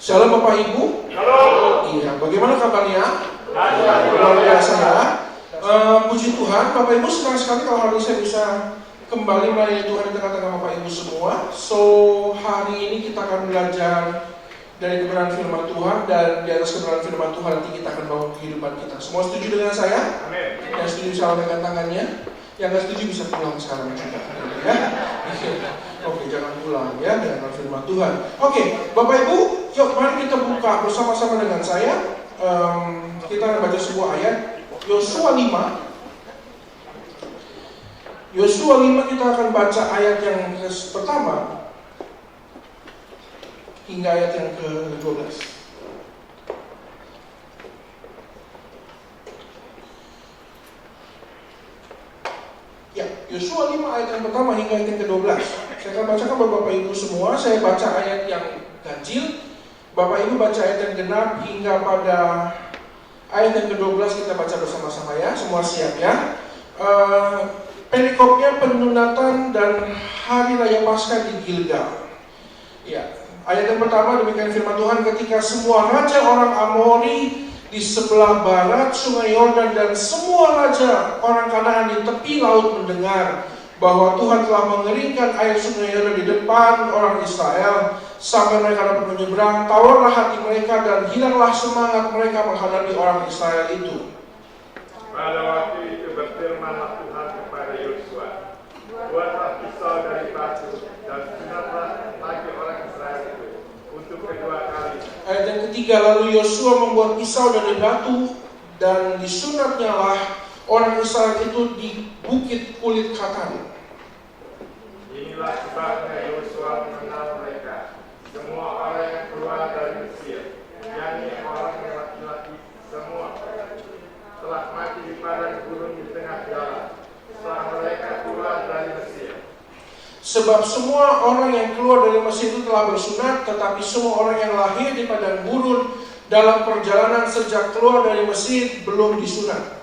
Shalom Bapak Ibu. Shalom. Iya, bagaimana kabarnya? Luar biasa ya. Puji Tuhan, Bapak Ibu senang sekali kalau hari ini saya bisa kembali melayani Tuhan di tengah-tengah Bapak Ibu semua. So, hari ini kita akan belajar dari kebenaran firman Tuhan, dan di atas kebenaran firman Tuhan nanti kita akan bangun kehidupan kita. Semua setuju dengan saya? Amin. Yang setuju bisa lambaikan tangannya. Yang nggak setuju bisa pulang sekarang juga. Ya? Oke, jangan pulang ya dengan firman Tuhan. Oke, Bapak Ibu, yuk mari kita buka bersama-sama dengan saya. Kita akan baca sebuah ayat, Yosua 5. Yosua 5 kita akan baca ayat yang pertama hingga ayat yang ke-12. Ya, Yosua 5 ayat yang pertama hingga ayat yang ke-12. Saya akan bacakan buat Bapak Ibu semua. Saya baca ayat yang ganjil, Bapak Ibu baca ayat yang genap hingga pada ayat yang ke-12. Kita baca bersama-sama ya. Semua siap ya. Perikopnya penunatan dan hari raya Paskah di Gilgal. Ya, ayat yang pertama demikian firman Tuhan, ketika semua raja orang Amori di sebelah barat sungai Yordan dan semua raja orang Kanaan di tepi laut mendengar bahwa Tuhan telah mengeringkan air sungai Yordan di depan orang Israel sampai mereka dapat menyeberang, tawarlah hati mereka dan hilanglah semangat mereka menghadapi orang Israel itu. Pada waktu itu berfirmanlah Tuhan kepada Yosua, buatlah pisau dari batu dan sunatlah lagi orang Israel itu untuk kedua kali. Ayat yang ketiga, lalu Yosua membuat pisau dari batu dan disunatnya lah orang Israel itu di bukit kulit katan. Inilah sebabnya Yosua mengenal mereka, semua orang yang keluar dari Mesir, yakni orang yang laki-laki semua, telah mati di padang gurun di tengah jalan setelah mereka keluar dari Mesir. Sebab semua orang yang keluar dari Mesir itu telah bersunat, tetapi semua orang yang lahir di padang gurun dalam perjalanan sejak keluar dari Mesir belum disunat.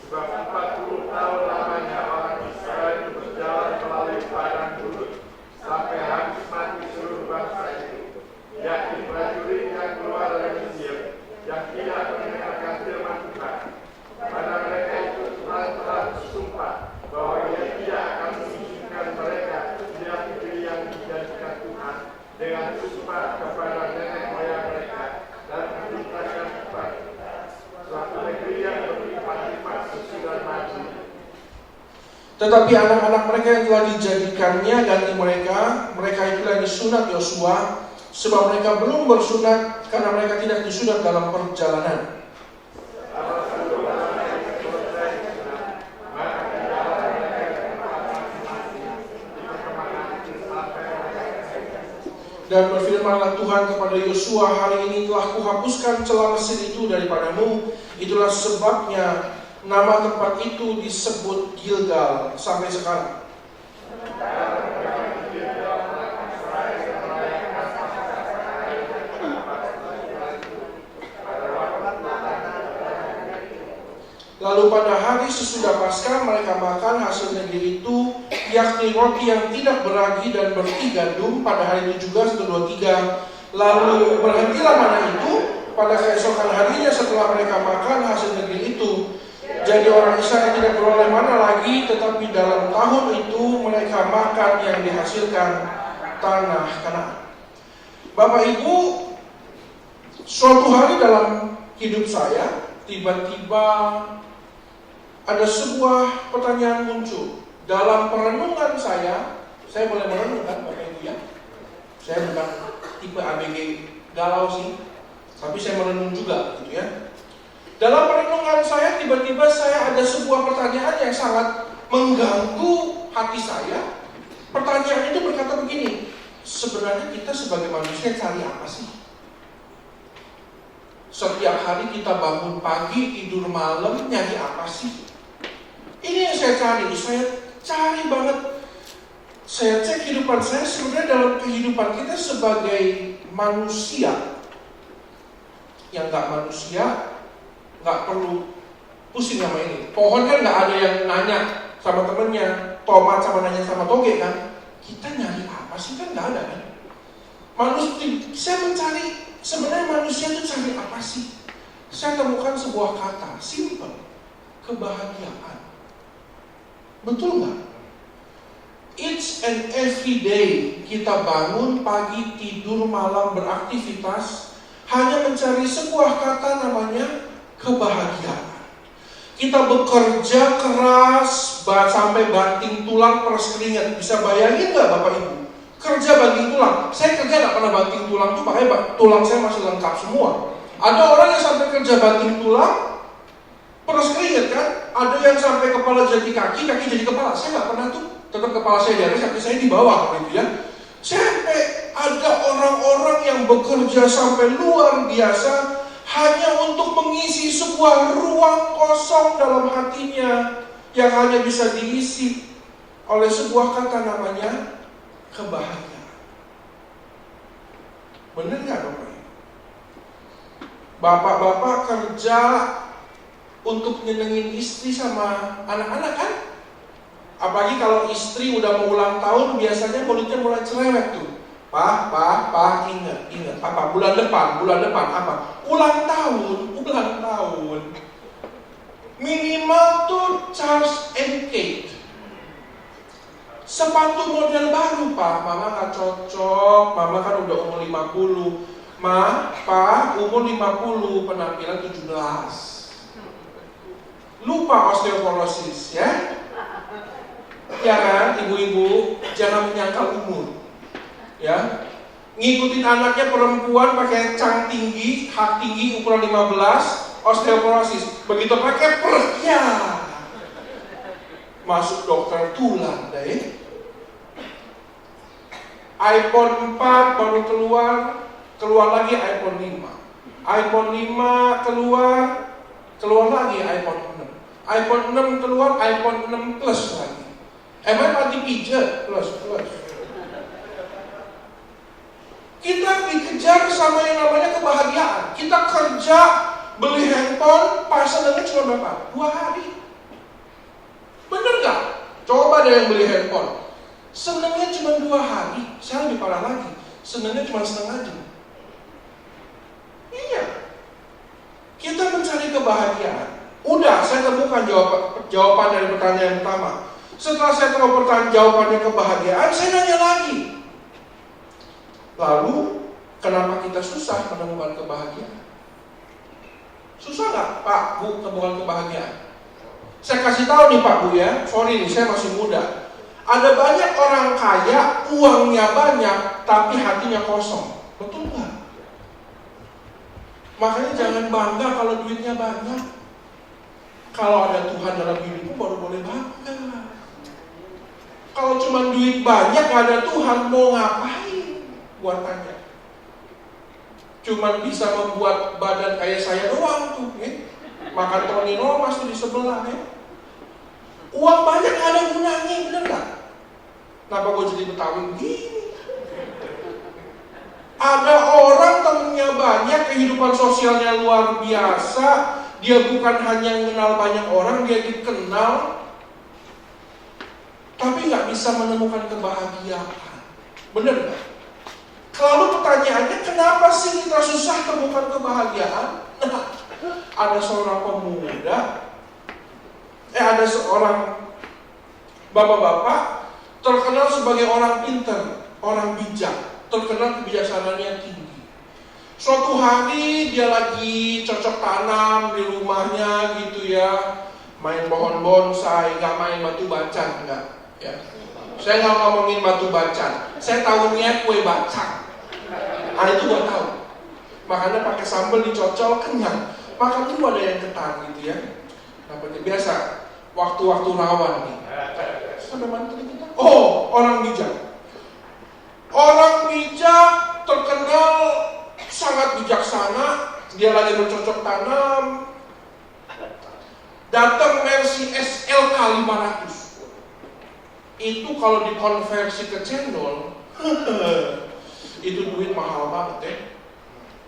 Sebab 40 tahun lamanya orang Israel itu berjalan melalui padang gurun sampai habis mati seluruh bangsa itu, yakni prajurit yang keluar dari Mesir yang tidak mendengarkan firman Tuhan. Pada mereka itu Tuhan telah bersumpah bahwa Ia tidak akan mengizinkan mereka melihat negeri yang dijanjikan Tuhan dengan sumpah kepada nenek moyang mereka dan menciptakan Tuhan suatu negeri yang berlimpah-limpah susu dan madu. Tetapi anak-anak mereka yang telah dijadikannya ganti mereka itulah yang disunat Yosua, sebab mereka belum bersunat karena mereka tidak disunat dalam perjalanan. Dan berfirmanlah Tuhan kepada Yosua, hari ini telah kuhapuskan celah Mesir itu daripadamu. Itulah sebabnya nama tempat itu disebut Gilgal sampai sekarang. Lalu pada hari sesudah Paskah mereka makan hasil negeri itu, yakni roti yang tidak beragi dan berti gandum pada hari itu juga 1, 2, 3. Lalu berhentilah mana itu pada keesokan harinya setelah mereka makan hasil negeri itu. Jadi orang Israel tidak beroleh mana lagi, tetapi dalam tahun itu mereka makan yang dihasilkan tanah Kanaan. Bapak Ibu, suatu hari dalam hidup saya tiba-tiba ada sebuah pertanyaan muncul dalam perenungan saya boleh merenungkan Bapak Ibu ya. Saya bukan tipe ABG galau sih, tapi saya merenung juga gitu ya. Dalam perenungan saya tiba-tiba saya ada sebuah pertanyaan yang sangat mengganggu hati saya. Pertanyaan itu berkata begini, sebenarnya kita sebagai manusia cari apa sih? Setiap hari kita bangun pagi, tidur malam, nyari apa sih? Ini yang saya cari banget. Saya cek kehidupan saya, sebenarnya dalam kehidupan kita sebagai manusia yang gak manusia, gak perlu pusing sama ini. Pohon kan gak ada yang nanya sama temennya, tomat sama nanya sama toge kan. Kita nyari apa sih, kan gak ada kan. Manusia, saya mencari Sebenarnya manusia itu cari apa sih? Saya temukan sebuah kata, simple, kebahagiaan. Betul nggak? Each and every day kita bangun pagi, tidur, malam, beraktivitas hanya mencari sebuah kata namanya kebahagiaan. Kita bekerja keras sampai banting tulang peres keringat. Bisa bayangin nggak Bapak Ibu? Kerja banting tulang. Saya kerja nggak pernah banting tulang tuh, makanya tulang saya masih lengkap semua. Ada orang yang sampai kerja banting tulang peres keringat kan? Ada yang sampai kepala jadi kaki, kaki jadi kepala. Saya nggak pernah tuh. Tetap kepala saya di atas, kaki saya di bawah gitu ya. Sampai ada orang-orang yang bekerja sampai luar biasa hanya untuk mengisi sebuah ruang kosong dalam hatinya yang hanya bisa diisi oleh sebuah kata namanya kebahagiaan. Benar nggak Bapak? Bapak-bapak kerja untuk nyenengin istri sama anak-anak kan? Apalagi kalau istri udah mau ulang tahun, biasanya mulutnya mulai cerewet tuh. Pak, ingat, apa? Bulan depan, apa? Ulang tahun. Minimal tuh charge and cake. Sepatu model baru Pak, Mama gak cocok, Mama kan udah umur 50. Pak, umur 50, penampilan 17. Lupa osteoporosis ya. Ya kan, ibu-ibu jangan menyangkal umur. Ya, ngikutin anaknya perempuan pakai cang tinggi, hak tinggi ukuran 15, osteoporosis. Begitu pakai ya masuk dokter tulang deh. iPhone 4 baru keluar lagi iPhone 5. iPhone 5 keluar lagi iPhone 6. iPhone 6 keluar, iPhone 6 Plus lagi. Emang mati pijat plus. Kita dikejar sama yang namanya kebahagiaan. Kita kerja beli handphone, pasangannya cuma berapa? 2 hari. Bener gak? Coba deh yang beli handphone. Senengnya cuma 2 hari. Saya lebih parah lagi, senengnya cuma setengah jam. Iya. Kita mencari kebahagiaan. Udah, saya temukan jawaban dari pertanyaan pertama. Setelah saya tahu jawabannya kebahagiaan, saya nanya lagi. Lalu, kenapa kita susah menemukan kebahagiaan? Susah nggak, Pak, Bu, temukan kebahagiaan? Saya kasih tahu nih Pak, Bu ya, sorry nih, saya masih muda. Ada banyak orang kaya, uangnya banyak, tapi hatinya kosong. Betul nggak? Makanya jangan bangga kalau duitnya banyak. Kalau ada Tuhan dalam hidupmu baru boleh bangga. Kalau cuma duit banyak gak ada Tuhan, mau ngapain? Buat tanya. Cuma bisa membuat badan kayak saya doang tuh ya. Makan Tony Romas tuh di sebelah ya. Uang banyak gak ada gunanya, bener gak? Kenapa gue jadi Betawi begini? Ada orang temennya banyak, kehidupan sosialnya luar biasa. Dia bukan hanya mengenal banyak orang, dia dikenal, tapi gak bisa menemukan kebahagiaan. Bener gak? Lalu pertanyaannya, kenapa sih kita susah temukan kebahagiaan? Nah, ada seorang pemuda, ada seorang bapak-bapak terkenal sebagai orang pintar, orang bijak, terkenal kebijaksanaannya tinggi. Suatu hari dia lagi cocok tanam di rumahnya gitu ya, main pohon bonsai, gak main batu bacan, enggak ya. Saya nggak ngomongin batu bacan, saya tahunya kue bacang. Nah itu gua tahu. Makanya pakai sambal dicocol kenyang. Makan dulu ada yang ketan gitu ya. Nah, biasa waktu-waktu rawan nih. Sampai mana tadi kita? Oh, orang bijak. Orang bijak terkenal sangat bijaksana. Dia lagi bercocok tanam. Datang Mercy SLK 500. Itu kalau dikonversi ke cendol, itu duit mahal banget ya.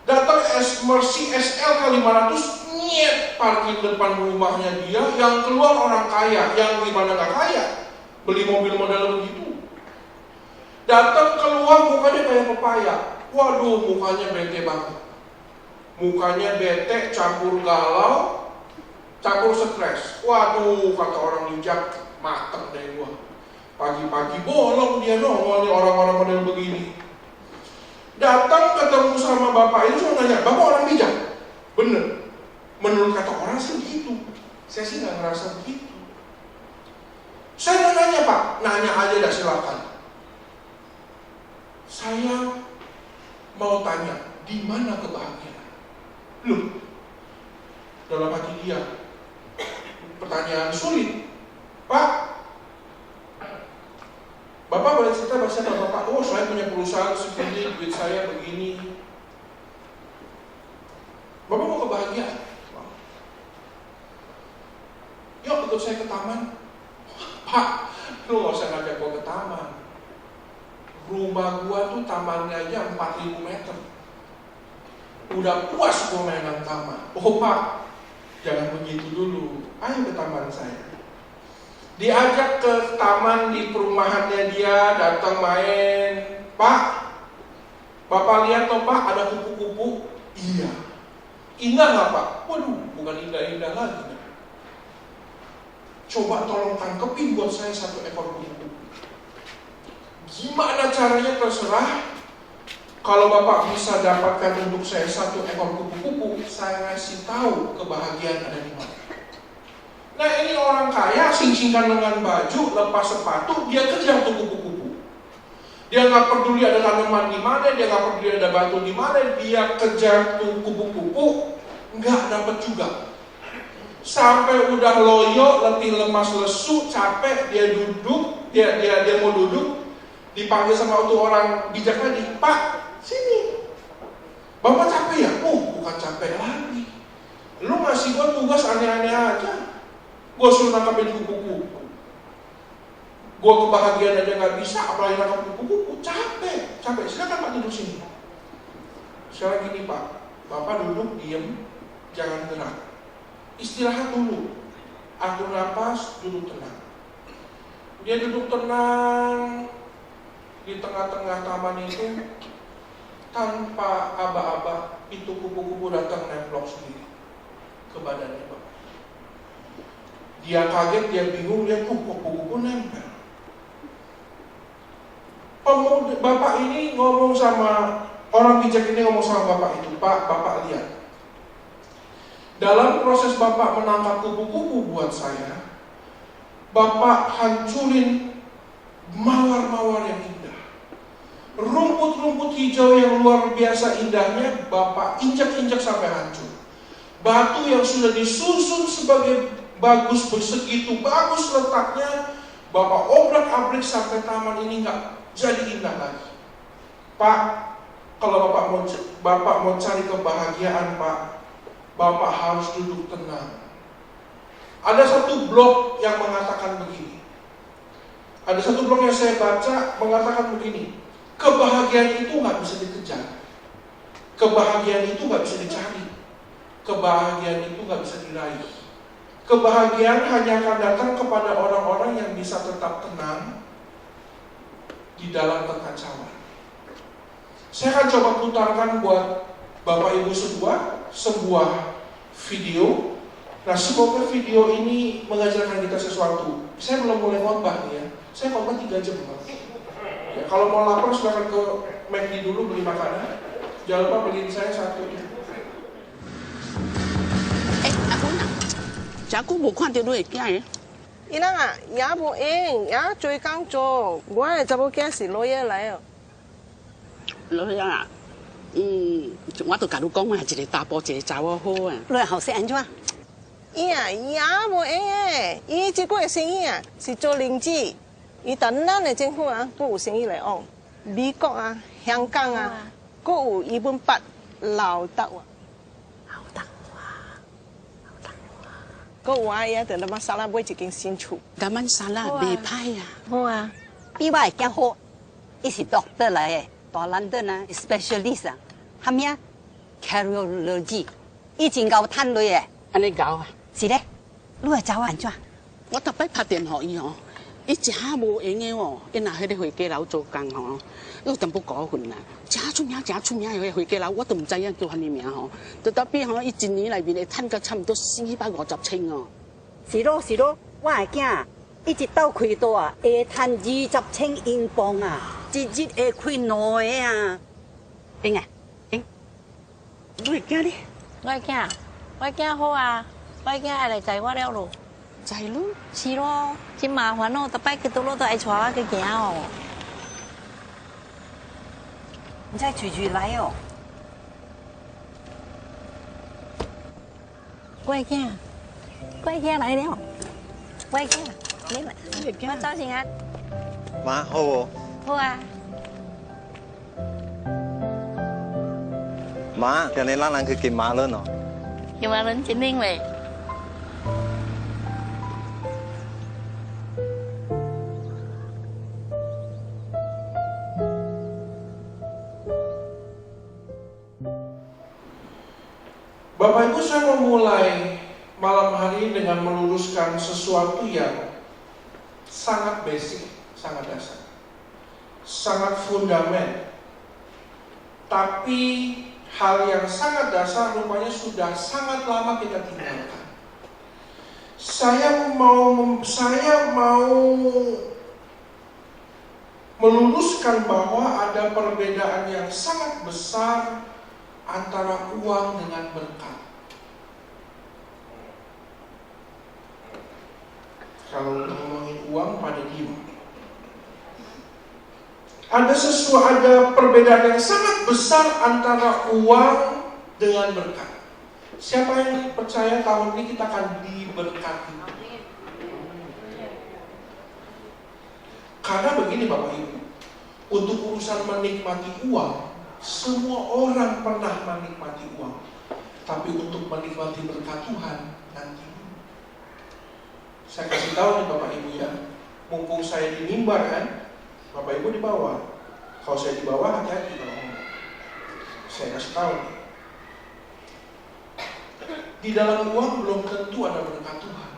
Datang Mercy SLK 500, nyet, parkir depan rumahnya dia. Yang keluar orang kaya, yang gimana gak kaya, beli mobil model begitu. Datang keluar mukanya kayak pepaya. Waduh, mukanya bete banget. Mukanya bete, campur galau, campur stres. Waduh, kata orang bijak, mateng deh gua. Pagi-pagi bolong dia nongol nih orang-orang model begini. Datang ketemu sama bapak itu, saya tanya, bapak orang bijak? Bener. Menurut kata orang sih begitu. Saya sih nggak ngerasa begitu. Saya mau nanya Pak, nanya aja dah silakan. Saya mau tanya, di mana kebahagiaan? Loh, dalam hati dia, pertanyaan sulit. Pak, Bapak boleh cerita bahasa Bapak, oh saya punya perusahaan segini, duit saya begini. Bapak mau kebahagiaan? Yuk ikut saya ke taman. Pak, lu gak usah ngajak gua ke taman. Rumah gua tuh tamannya aja 4.000 meter. Udah puas gua mainan taman. Oh Pak, jangan begitu dulu. Ayo ke taman saya. Diajak ke taman di perumahannya dia, datang main. Pak, Bapak lihat toh Pak, ada kupu-kupu. Iya. Indah gak Pak? Waduh, bukan indah-indah lagi. Coba tolong tangkepin buat saya 1 ekor kupu-kupu. Gimana caranya terserah. Kalau Bapak bisa dapatkan untuk saya 1 ekor kupu-kupu, saya ngasih tahu kebahagiaan ada di mana. Nah ini orang kaya, sing-singkan dengan baju, lepas sepatu, dia kejar tuh kupu-kupu. Dia nggak peduli ada tanaman di mana, dia nggak peduli ada batu di mana, dia kejar tuh kupu-kupu, nggak dapat juga. Sampai udah loyo, letih, lemas, lesu, capek, dia duduk, dia mau duduk, dipanggil sama tuh orang bijak tadi, Pak, sini. Bapak capek ya? Oh, bukan capek lagi. Lu ngasih gua tugas aneh-aneh aja. Gua suruh nangkapin kupu-kupu. Gua kebahagiaan aja nggak bisa, apalagi nangkap kupu-kupu. Capek. Silakan Pak duduk sini. Sekarang gini Pak, Bapak duduk diem, jangan gerak. Istirahat dulu, atur napas, duduk tenang. Dia duduk tenang di tengah-tengah taman itu, tanpa aba-aba itu kupu-kupu datang nemplok sendiri ke badannya Pak. Dia kaget, dia bingung, dia kupu-kupu nempel. Bapak ini ngomong sama orang bijak ini ngomong sama bapak itu, Pak, Bapak lihat. Dalam proses Bapak menangkap kupu-kupu buat saya, Bapak hancurin mawar-mawar yang indah. Rumput-rumput hijau yang luar biasa indahnya, Bapak injak-injak sampai hancur. Batu yang sudah disusun sebagai bagus, begitu bagus letaknya, Bapak obrak-abrik sampai taman ini nggak jadi indah lagi. Pak, kalau Bapak mau cari kebahagiaan Pak, Bapak harus duduk tenang. Ada satu blog yang mengatakan begini. Ada satu blog yang saya baca mengatakan begini. Kebahagiaan itu nggak bisa dikejar. Kebahagiaan itu nggak bisa dicari. Kebahagiaan itu nggak bisa diraih. Kebahagiaan hanya akan datang kepada orang-orang yang bisa tetap tenang di dalam kekacauan. Saya akan coba putarkan buat Bapak Ibu sebuah video. Nah, semoga video ini mengajarkan kita sesuatu. Saya belum mulai khotbah nih ya. Saya khotbah 3 jam. Ya, kalau mau lapar silakan ke McD dulu beli makanan. Jangan lupa beliin saya 1 ya. Aku冇看到你嘅囝。伊人啊，也无用，也做工做。我的查某囝是老爷来哦。老兄啊，我都甲你讲啊，一个查甫一个查某好啊。你后生安怎？伊啊，也无用诶。伊即个生意啊，是做零子。伊等咱的政府啊，佫有生意来往。美国啊、香港啊，佫有伊本8老德啊。個話呀，等佢沙拉買一間新厝。咱們沙拉袂歹啊。好啊，比我會較好。伊是 doctor 來嘅，大倫敦啊 ，specialist 啊，係咪啊 ？cardiology，伊真夠賺累嘅。安尼搞啊？是咧，你會找安怎？我特別拍電話伊哦，伊食无闲的哦，伊若迄个回家楼做工吼，又淡薄高分啦，真出名，迄回家楼我都唔知影叫番尼名吼，就特别吼，伊一年内面会趁到差不多450千哦。是咯，我的囝，伊一斗开刀啊，会赚20千英镑啊，一日会开2个啊。英啊，英，你的囝呢？我的囝好啊，我的囝爱来载我了咯。在咯，是咯，真麻烦哦，逐摆去倒落都爱带我去行哦。你再嘴来哦。我的囝来了，我的囝，你来，我早晨啊，妈好哦，好啊。妈，今日咱去金马伦哦。有冇人真灵嘞？Bapak Ibu, saya memulai malam hari ini dengan meluruskan sesuatu yang sangat basic, sangat dasar, sangat fundamental. Tapi hal yang sangat dasar rupanya sudah sangat lama kita tinggalkan. Saya mau meluruskan bahwa ada perbedaan yang sangat besar antara uang dengan berkat. Kalau ngomongin uang pada diem. Ada perbedaan yang sangat besar antara uang dengan berkat. Siapa yang percaya tahun ini kita akan diberkati? Karena begini Bapak Ibu, untuk urusan menikmati uang, semua orang pernah menikmati uang. Tapi untuk menikmati berkat Tuhan, nanti. Saya kasih tahu nih Bapak Ibu ya, mumpung saya di mimbar kan, Bapak Ibu di bawah. Kalau saya di bawah hati-hati kalau ngomong. Saya kasih tahu nih. Di dalam uang belum tentu ada berkat Tuhan.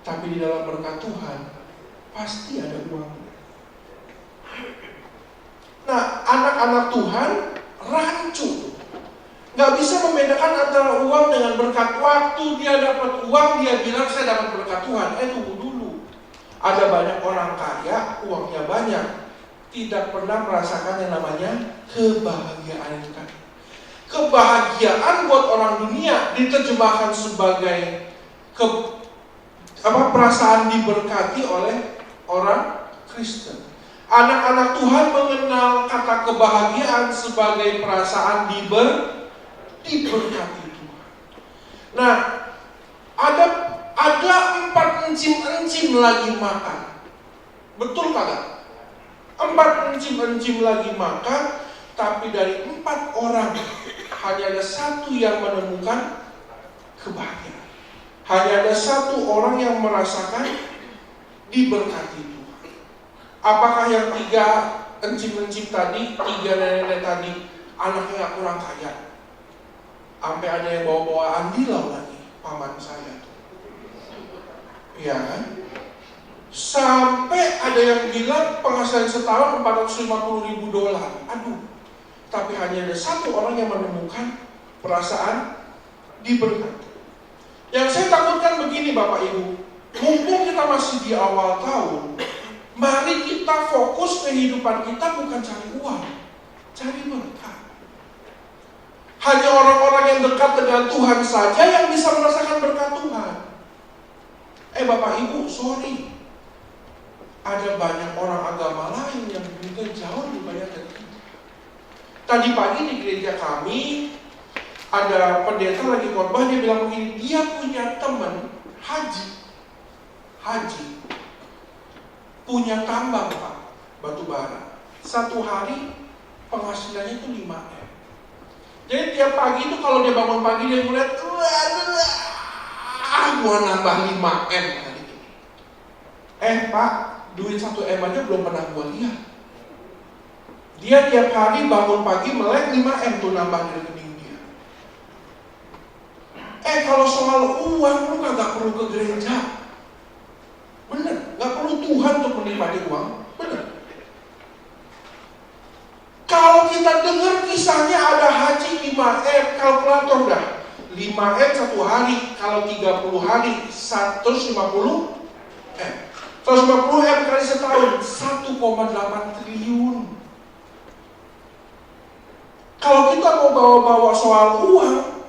Tapi di dalam berkat Tuhan pasti ada uang. Nah, anak-anak Tuhan rancu. Gak bisa membedakan antara uang dengan berkat. Waktu dia dapat uang, dia bilang saya dapat berkat Tuhan. Tunggu dulu. Ada banyak orang kaya, uangnya banyak, tidak pernah merasakan yang namanya kebahagiaan itu. Kebahagiaan buat orang dunia diterjemahkan sebagai perasaan diberkati oleh orang Kristen. Anak-anak Tuhan mengenal kata kebahagiaan sebagai perasaan diberkati Tuhan. Nah, ada 4 encim-encim lagi makan. Betul kagak? 4 encim-encim lagi makan, tapi dari 4 orang hanya ada 1 yang menemukan kebahagiaan. Hanya ada 1 orang yang merasakan diberkati Tuhan. Apakah yang 3 encim-encim tadi, 3 nenek tadi, anaknya kurang kaya? Sampai ada yang bawa-bawa andilau lagi, paman saya. Iya kan? Sampai ada yang bilang penghasilan setahun $450.000. Aduh. Tapi hanya ada 1 orang yang menemukan perasaan diberkati. Yang saya takutkan begini Bapak Ibu, mumpung kita masih di awal tahun, mari kita fokus kehidupan kita bukan cari uang, cari berkat. Hanya orang-orang yang dekat dengan Tuhan saja yang bisa merasakan berkat Tuhan. Bapak Ibu, sorry. Ada banyak orang agama lain yang juga jauh lebih banyak dari kita. Tadi pagi di gereja kami, ada pendeta lagi khotbah, dia bilang begini, dia punya teman haji, punya tambang Pak, batu bara. 1 hari penghasilannya itu 5 M. Jadi tiap pagi itu kalau dia bangun pagi dia ngeliat, gua nambah 5 M hari ini. Pak, duit 1 M aja belum pernah gua lihat. Dia tiap hari bangun pagi melek 5 M tuh nambah di rekening dia. Kalau soal uang lu kagak perlu ke gereja. menikmati uang? Benar. Kalau kita dengar kisahnya ada haji 5M, kalkulator dah. 5M 1 hari, kalau 30 hari 150M. 150M kali setahun 1,8 triliun. Kalau kita mau bawa-bawa soal uang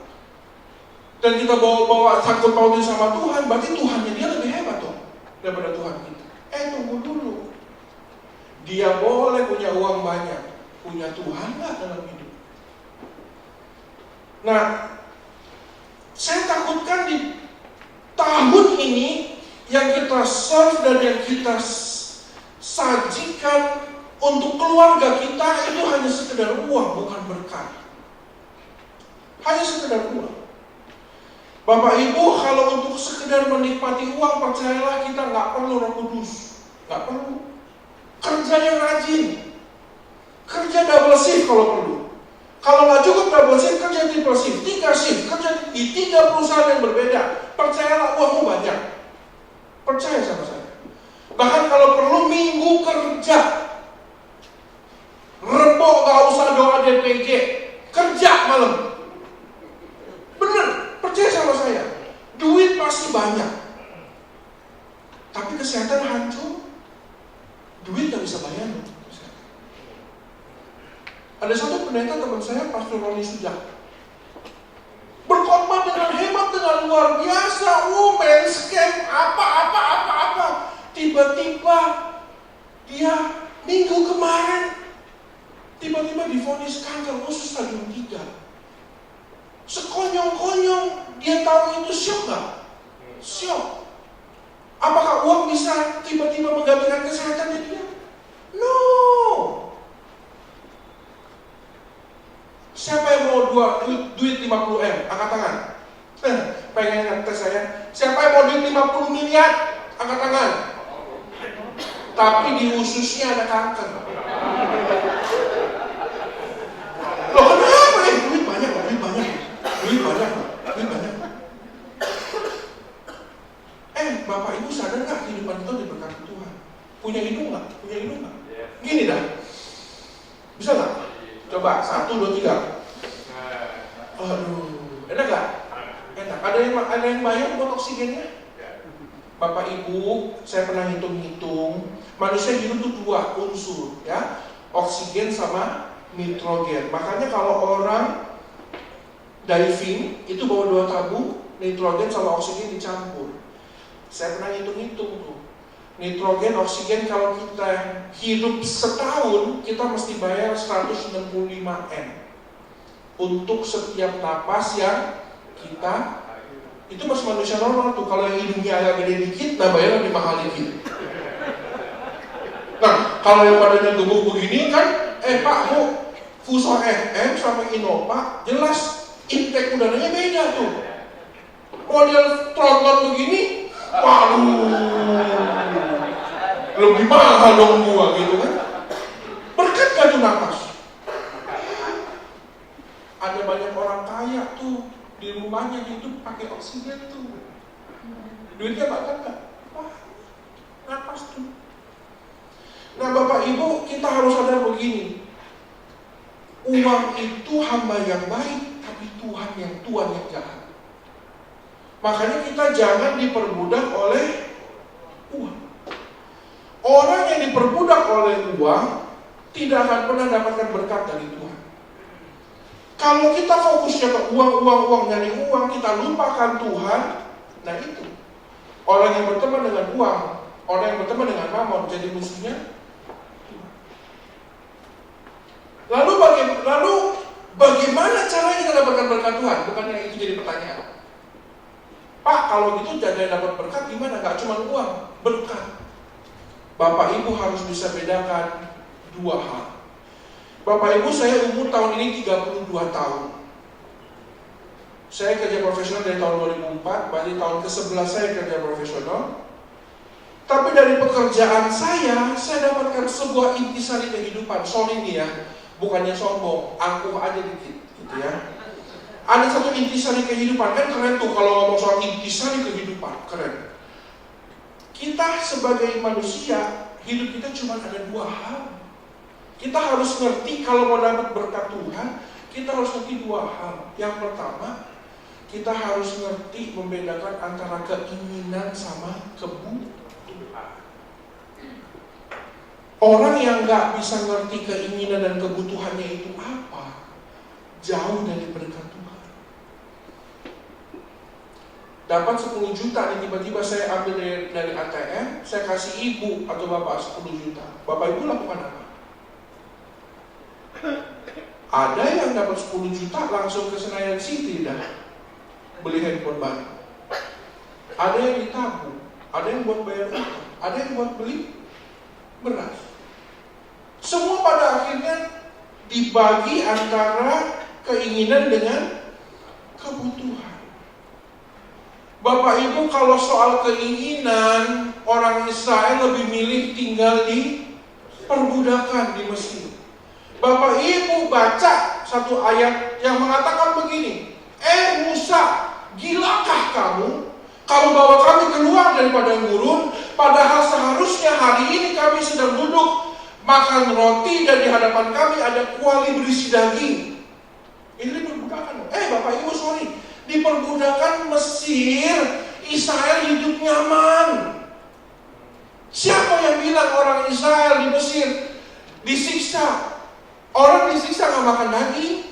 dan kita bawa-bawa sangkut pautin sama Tuhan, berarti Tuhannya dia lebih hebat dong daripada Tuhan kita. Tunggu dulu. Dia boleh punya uang banyak, punya Tuhan nggak dalam hidup? Nah, saya takutkan di tahun ini yang kita serve dan yang kita sajikan untuk keluarga kita itu hanya sekedar uang, bukan berkat. Hanya sekedar uang. Bapak Ibu, kalau untuk sekedar menikmati uang, percayalah kita nggak perlu Roh Kudus, nggak perlu. Kerja yang rajin, kerja double shift kalau perlu. Kalau nggak cukup double shift, kerja triple shift, 3 shift, kerja di 3 perusahaan yang berbeda. Percayalah uangmu banyak. Percaya sama saya. Bahkan kalau perlu minggu kerja, Rebo nggak usah doa DPG, kerja malam. Bener, percaya sama saya. Duit pasti banyak, tapi kesehatan hancur. Duit nggak bisa bayar loh. Ada satu pendeta teman saya, Pastor Roni Sujak, berkhotbah dengan hebat, dengan luar biasa, woman scam, apa. Tiba-tiba dia minggu kemarin tiba-tiba divonis kanker usus stadium 3. Sekonyong-konyong, dia tahu itu syok nggak? Syok. Apakah uang bisa tiba-tiba menggantikan kesehatannya dia? No. Siapa yang mau duit 50M? Angkat tangan. Pengen ngetes saya. Siapa yang mau duit 50 miliar? Angkat tangan. Tapi di ususnya ada kanker. Loh kenapa? Duit banyak. Bapak Ibu sadar nggak kehidupan itu diberkati Tuhan? Punya hidung nggak? Gini dah. Bisa nggak? Coba 1, 2, 3. Aduh, enak nggak? Enak. Ada yang bayar buat oksigennya? Bapak Ibu, saya pernah hitung-hitung. Manusia hidup tuh 2 unsur, ya, oksigen sama nitrogen. Makanya kalau orang diving itu bawa 2 tabung, nitrogen sama oksigen dicampur. Saya pernah hitung-hitung tuh. Nitrogen, oksigen kalau kita hidup setahun, kita mesti bayar 165M untuk setiap napas yang kita. Itu masih manusia normal tuh. Kalau yang hidungnya agak gede dikit, nah bayar lebih mahal dikit. Nah, kalau yang badannya gemuk begini kan, Pak, mau Fuso FM sampai Innova, jelas intake udaranya beda tuh. Model tronton begini, waduh, lebih mahal dong gua gitu kan. Berkat gak tuh napas? Ada banyak orang kaya tuh, di rumahnya hidup pakai oksigen tuh. Duitnya banyak gak? Wah, napas tuh. Nah Bapak Ibu, kita harus sadar begini. Uang itu hamba yang baik, tapi Tuhan yang jahat. Makanya kita jangan diperbudak oleh uang. Orang yang diperbudak oleh uang tidak akan pernah dapatkan berkat dari Tuhan. Kalau kita fokusnya ke uang, nyari uang, kita lupakan Tuhan. Nah itu, orang yang berteman dengan uang, orang yang berteman dengan mamon jadi musuhnya. Lalu bagaimana caranya kita dapatkan berkat Tuhan? Bukannya itu jadi pertanyaan. Pak, kalau gitu jangan dapat berkat gimana? Gak cuma uang, berkat. Bapak Ibu harus bisa bedakan 2 hal. Bapak Ibu, saya umur tahun ini 32 tahun. Saya kerja profesional dari tahun 2004, berarti tahun ke-11 saya kerja profesional. Tapi dari pekerjaan saya dapatkan sebuah intisari kehidupan. Sorry nih ya, bukannya sombong, angkuh aja dikit, gitu ya. Ada satu intisari kehidupan, kan keren tuh kalau ngomong soal intisari kehidupan, keren. Kita sebagai manusia hidup kita cuma ada dua hal. Kita harus ngerti kalau mau dapat berkat Tuhan, kita harus ngerti dua hal. Yang pertama, kita harus ngerti membedakan antara keinginan sama kebutuhan. Orang yang nggak bisa ngerti keinginan dan kebutuhannya itu apa, jauh dari berkat Tuhan. Dapat 10 juta nih, tiba-tiba saya ambil dari ATM, saya kasih ibu atau bapak 10 juta. Bapak ibu lakukan apa? Ada yang dapat 10 juta langsung ke Senayan City dah, beli handphone baru. Ada yang ditabung, ada yang buat bayar utang, ada yang buat beli beras. Semua pada akhirnya dibagi antara keinginan dengan kebutuhan. Bapak Ibu, kalau soal keinginan, orang Israel lebih milih tinggal di perbudakan di Mesir. Bapak Ibu baca satu ayat yang mengatakan begini, Musa, gilakah kamu kalau bawa kami keluar dari padang gurun, padahal seharusnya hari ini kami sedang duduk makan roti dan di hadapan kami ada kuali berisi daging. Ini perbudakan. Bapak Ibu sorry, di perbudakan Mesir, Israel hidup nyaman. Siapa yang bilang orang Israel di Mesir disiksa? Orang disiksa nggak makan daging.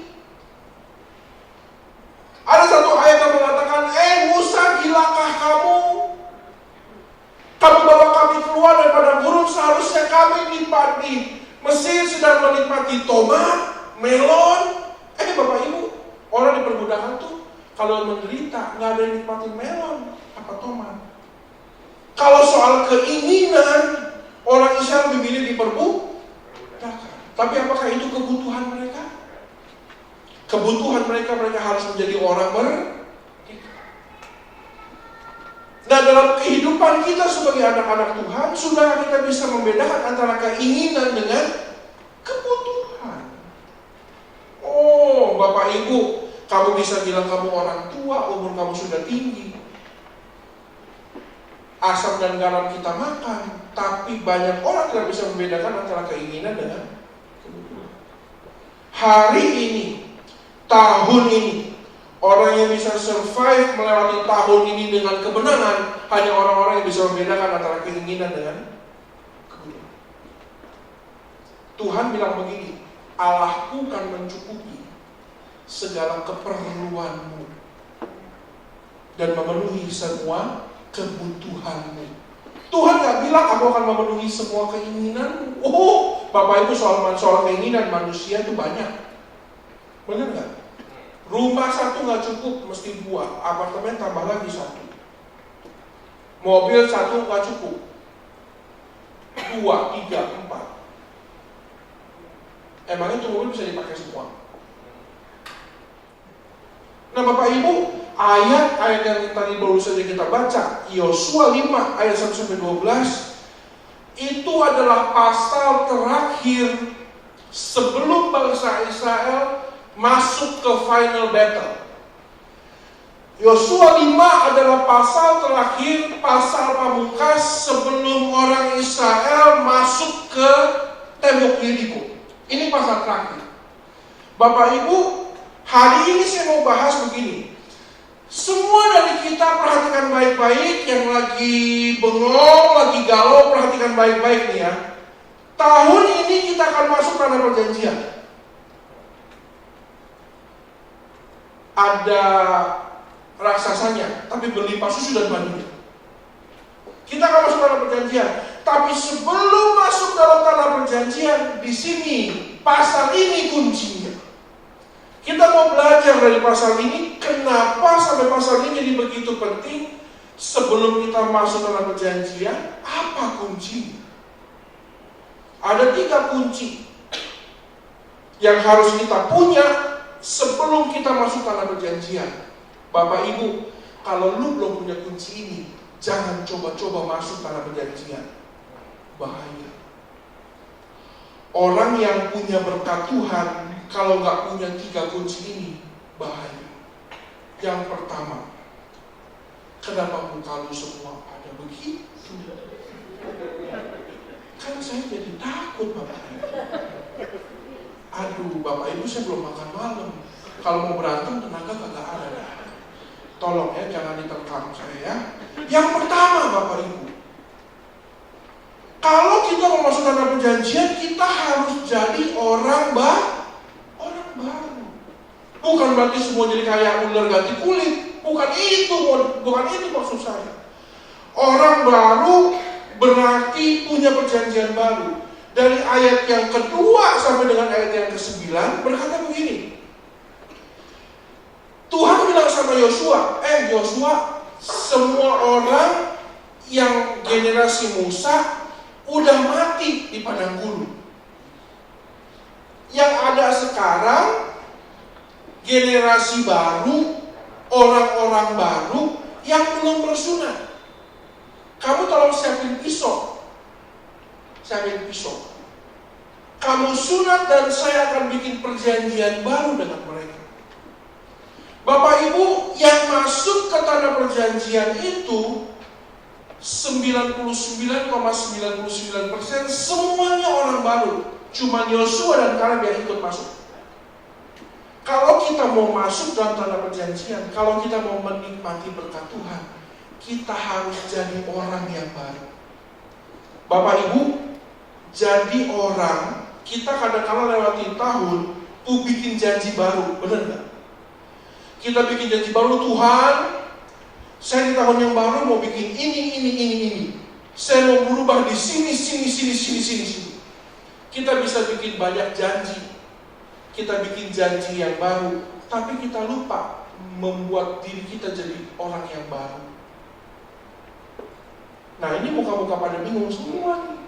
Ada satu ayat yang mengatakan, Musa, gilakah kamu? Kamu bawa kami keluar dari padang gurun, seharusnya kami di Mesir sedang menikmati tomat, melon. Bapak Ibu, orang di perbudakan tuh kalau menderita nggak ada yang nikmatin melon apa tomat. Kalau soal keinginan, orang Israel lebih milih di perbudakan. Tapi apakah itu kebutuhan mereka? Kebutuhan mereka harus menjadi orang merdeka. Nah, dalam kehidupan kita sebagai anak-anak Tuhan, sudah kita bisa membedakan antara keinginan dengan kebutuhan. Oh, Bapak Ibu, kamu bisa bilang kamu orang tua, umur kamu sudah tinggi. Asam dan garam kita makan, tapi banyak orang tidak bisa membedakan antara keinginan dengan kebutuhan. Hari ini, tahun ini, orang yang bisa survive melewati tahun ini dengan kemenangan hanya orang-orang yang bisa membedakan antara keinginan dengan kebutuhan. Tuhan bilang begini, Allahku kan mencukupi segala keperluanmu dan memenuhi semua kebutuhanmu. Tuhan gak bilang aku akan memenuhi semua keinginanmu. Oh, Bapak Ibu, soal keinginan manusia itu banyak. Benar gak? Rumah satu gak cukup, mesti dua. Apartemen tambah lagi satu. Mobil satu gak cukup, 2, 3, 4. Emangnya itu mobil bisa dipakai semua? Nah Bapak Ibu, ayat-ayat yang tadi baru saja kita baca, Yosua 5 ayat 1-12, itu adalah pasal terakhir sebelum bangsa Israel masuk ke final battle. Yosua 5 adalah pasal terakhir, pasal pamungkas sebelum orang Israel masuk ke tembok Yeriko. Ini pasal terakhir. Bapak Ibu, hari ini saya mau bahas begini. Semua dari kita perhatikan baik-baik, yang lagi bengong, lagi galau, perhatikan baik-baik nih ya. Tahun ini kita akan masuk tanah perjanjian. Ada raksasanya, tapi berlimpah susu dan madunya. Kita akan masuk tanah perjanjian. Tapi sebelum masuk dalam tanah perjanjian, di sini pasal ini kuncinya. Kita mau belajar dari pasal ini, kenapa sampai pasal ini jadi begitu penting. Sebelum kita masuk tanah perjanjian, apa kuncinya? Ada 3 kunci yang harus kita punya sebelum kita masuk tanah perjanjian. Bapak Ibu, kalau lu belum punya kunci ini, jangan coba-coba masuk tanah perjanjian. Bahaya. Orang yang punya berkat Tuhan, kalau nggak punya 3 kunci ini, bahaya. Yang pertama, kenapa muka lu semua pada begitu? Kan saya jadi takut Bapak Ibu. Aduh Bapak Ibu, saya belum makan malam. Kalau mau berantem tenaga kagak ada dah. Tolong ya, jangan diterkam saya ya. Yang pertama Bapak Ibu, kalau kita mau masuk tanah perjanjian, kita harus jadi orang baru. Bukan berarti semua jadi kayak ular ganti kulit. Bukan itu maksud saya. Orang baru berarti punya perjanjian baru. Dari ayat yang kedua sampai dengan ayat yang ke-9 berkata begini. Tuhan bilang sama Yosua, Yosua, semua orang yang generasi Musa udah mati di padang gurun. Yang ada sekarang generasi baru, orang-orang baru yang belum bersunat. Kamu tolong siapin pisau. Kamu sunat dan saya akan bikin perjanjian baru dengan mereka. Bapak Ibu, yang masuk ke tanah perjanjian itu 99,99% semuanya orang baru. Cuma Yosua dan Kaleb yang ikut masuk. Kalau kita mau masuk dalam tanah perjanjian, kalau kita mau menikmati berkat Tuhan, kita harus jadi orang yang baru. Bapak Ibu, jadi orang, kita kadang-kadang lewati tahun, bikin janji baru, benar nggak? Kita bikin janji baru, Tuhan, saya di tahun yang baru mau bikin ini. Saya mau berubah di sini. Kita bisa bikin banyak janji. Kita bikin janji yang baru, tapi kita lupa membuat diri kita jadi orang yang baru. Nah, ini muka-muka pada bingung semua nih.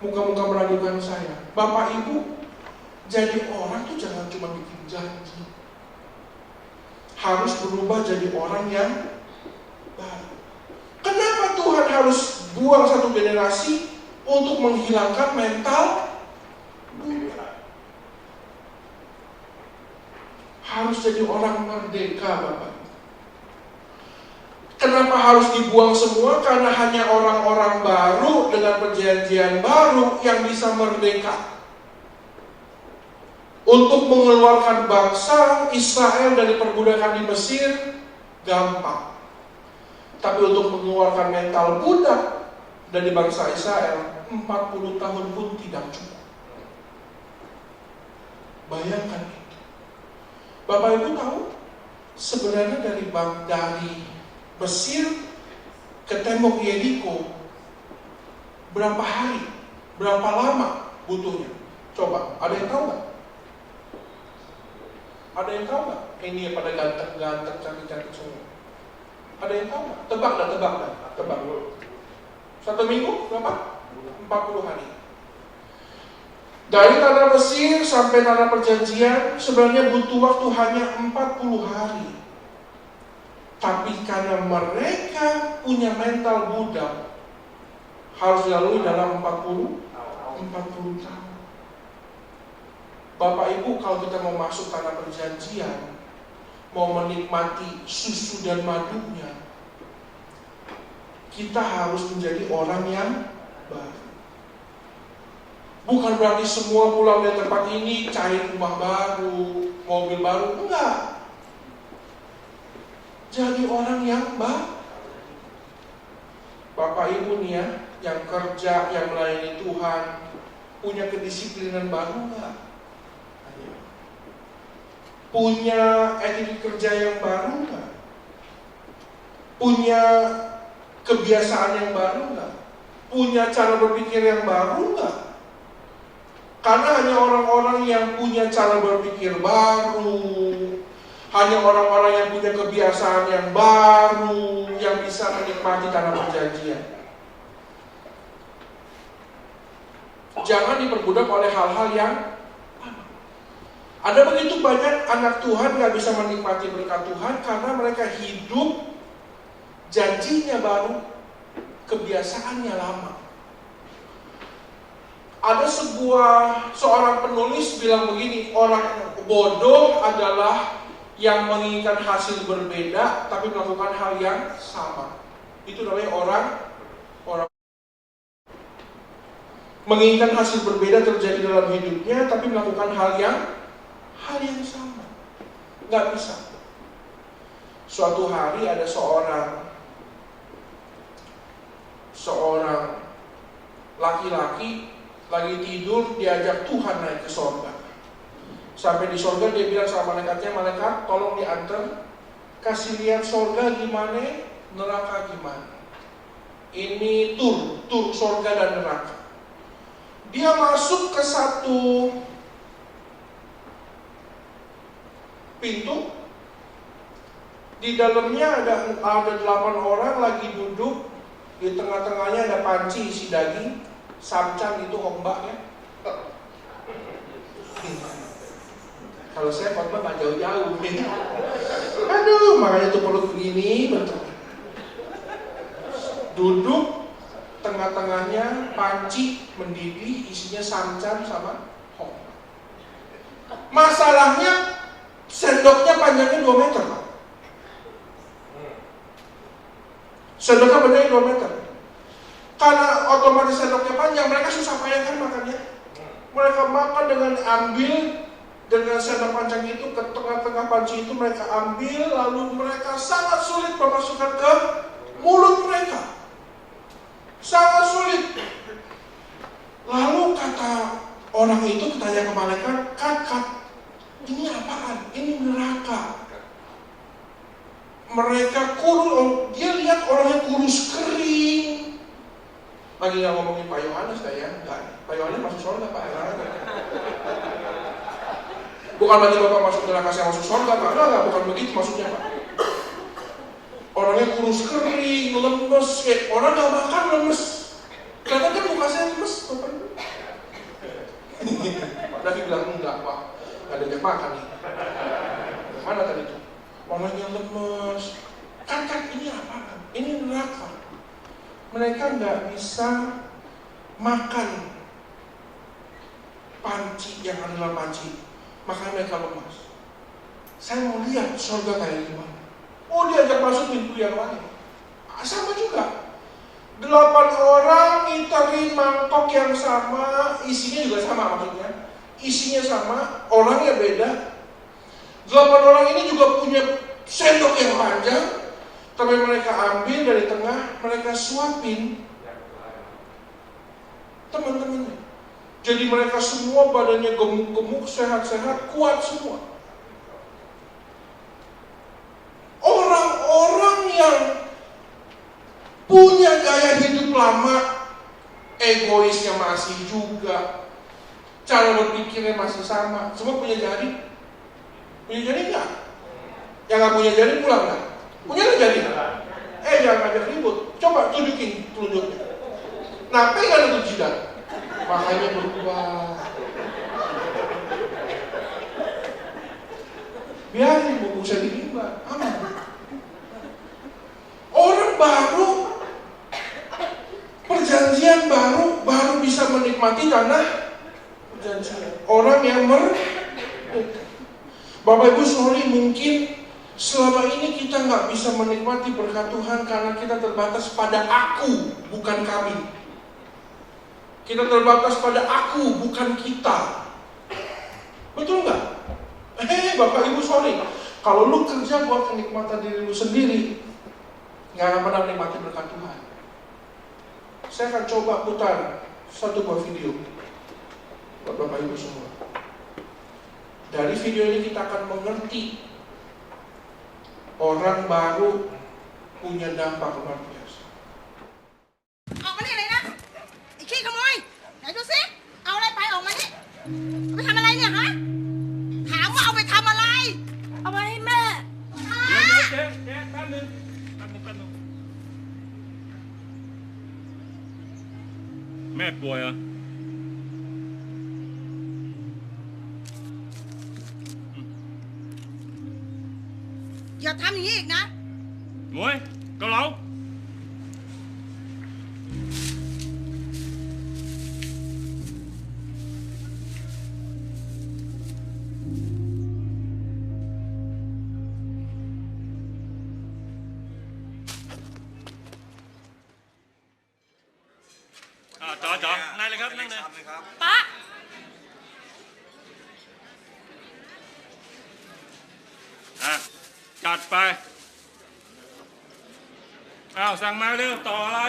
Muka-muka meragukan saya. Bapak Ibu, jadi orang tuh jangan cuma bikin janji. Harus berubah jadi orang yang baru. Kenapa Tuhan harus buang satu generasi untuk menghilangkan mental Buddha? Harus jadi orang merdeka, Bapak. Kenapa harus dibuang semua? Karena hanya orang-orang baru dengan perjanjian baru yang bisa merdeka. Untuk mengeluarkan bangsa Israel dari perbudakan di Mesir gampang. Tapi untuk mengeluarkan mental budak dari bangsa Israel 40 tahun pun tidak cukup. Bayangkan itu. Bapak Ibu tahu sebenarnya dari Mesir ke tembok Yeriko berapa hari, berapa lama butuhnya? Coba, ada yang tahu nggak? Ada yang tahu nggak? Ini yang pada ganteng, cantik semua. Ada yang tahu nggak? Tebak dah. 1 minggu berapa? 40 hari. Dari tanah Mesir sampai tanah perjanjian sebenarnya butuh waktu hanya 40 hari. Tapi karena mereka punya mental budak, harus dilalui dalam 40 tahun. Bapak Ibu, kalau kita mau masuk tanah perjanjian, mau menikmati susu dan madunya, kita harus menjadi orang yang baru. Bukan berarti semua pulang dari tempat ini cari rumah baru, mobil baru, enggak. Jadi orang yang baru. Bapak Ibu nih ya, yang kerja, yang melayani Tuhan, punya kedisiplinan baru enggak? Punya etika kerja yang baru enggak? Punya kebiasaan yang baru enggak? Punya cara berpikir yang baru enggak? Karena hanya orang-orang yang punya cara berpikir baru, hanya orang-orang yang punya kebiasaan yang baru yang bisa menikmati tanah perjanjian. Jangan diperbudak oleh hal-hal yang ada begitu banyak anak Tuhan gak bisa menikmati berkat Tuhan karena mereka hidup janjinya baru, kebiasaannya lama. Ada seorang penulis bilang begini, orang bodoh adalah yang menginginkan hasil berbeda tapi melakukan hal yang sama. Itu namanya orang. menginginkan hasil berbeda terjadi dalam hidupnya, tapi melakukan hal yang sama. Nggak bisa. Suatu hari ada seorang laki-laki lagi tidur, diajak Tuhan naik ke sorga. Sampai di sorga dia bilang sama malaikatnya, malaikat tolong diantar, kasih lihat sorga gimana, neraka gimana. Ini tur sorga dan neraka. Dia masuk ke satu pintu. Di dalamnya ada 8 orang lagi duduk. Di tengah-tengahnya ada panci isi daging. Samcan itu ombak ya. Kalau saya khotbah nggak jauh-jauh. Aduh, makanya tuh perut begini bentuk. Duduk, tengah-tengahnya panci mendidih, isinya samcan sama ombak. Masalahnya sendoknya panjangnya 2 meter, Pak. Sendoknya panjangnya 2 meter. Karena otomatis sendoknya panjang, mereka susah payah kan makannya. Mereka makan dengan ambil dengan sendok panjang itu ke tengah-tengah panci itu mereka ambil, lalu mereka sangat sulit memasukkan ke mulut mereka. Sangat sulit. Lalu kata orang itu bertanya ke malaikat, Kak, ini apaan? Ini neraka. Mereka kurus, dia lihat orangnya kurus kering. Lagi nggak ngomongin Pak Yohanes saya, enggak. Pak Yohanes masuk surga Pak. Bukan berarti Bapak masuk neraka saya masuk surga Pak. Enggak, bukan begitu maksudnya Pak. Orangnya kurus kering, lemes, orang nggak makan lemes. Kelihatan kan muka saya lemes, Bapak. Pak Davi bilang enggak Pak, nggak ada yang makan nih. Mana tadi itu? Orangnya lemes. Kan ini apa? Ini neraka. Mereka nggak bisa makan panci yang ada dalam panci, makanya mereka lemas. Saya mau lihat surga kayak gimana. Oh, diajak masuk pintu yang lain. Sama juga. 8 orang ngitari mangkok yang sama, isinya juga sama maksudnya. Isinya sama, orangnya beda. 8 orang ini juga punya sendok yang panjang, tapi mereka ambil dari tengah, mereka suapin teman-temannya. Jadi mereka semua badannya gemuk-gemuk, sehat-sehat, kuat semua. Orang-orang yang punya gaya hidup lama, egoisnya masih juga, cara berpikirnya masih sama, semua punya jari. Punya jari enggak? Yang nggak punya jari pulang nggak? Punya nggak jari? Jangan ngajak ribut. Coba tunjukin telunjuknya. Nah, pegang itu jidat. Makanya berubah. Biarin buku saya dirimba, aman. Orang baru, perjanjian baru bisa menikmati tanah perjanjian. Orang yang Bapak Ibu sorry, mungkin selama ini kita nggak bisa menikmati berkat Tuhan karena kita terbatas pada aku, bukan kami. Kita terbatas pada aku, bukan kita. Betul nggak? Bapak Ibu sorry, kalau lu kerja buat kenikmatan diri lu sendiri, nggak akan pernah menikmati berkat Tuhan. Saya akan coba putar satu buah video buat Bapak Ibu semua. Dari video ini kita akan mengerti orang baru punya dampak luar biasa. ออกมานี่เลยนะไอ้ขี้ขโมยไหนดูสิเอาอะไรไปออกมานี่เอาไปทำอะไรเนี่ยฮะถามว่าเอาไปทำอะไรเอาไปให้แม่เจ๊แป๊บนึงแม่ป่วยเหรอ อย่าทำอย่างนี้อีกนะ หมวยเกาเหลา จ๋านั่งเลยครับนั่งเลย ไปอ้าวสั่งมาเร็วต่ออะไร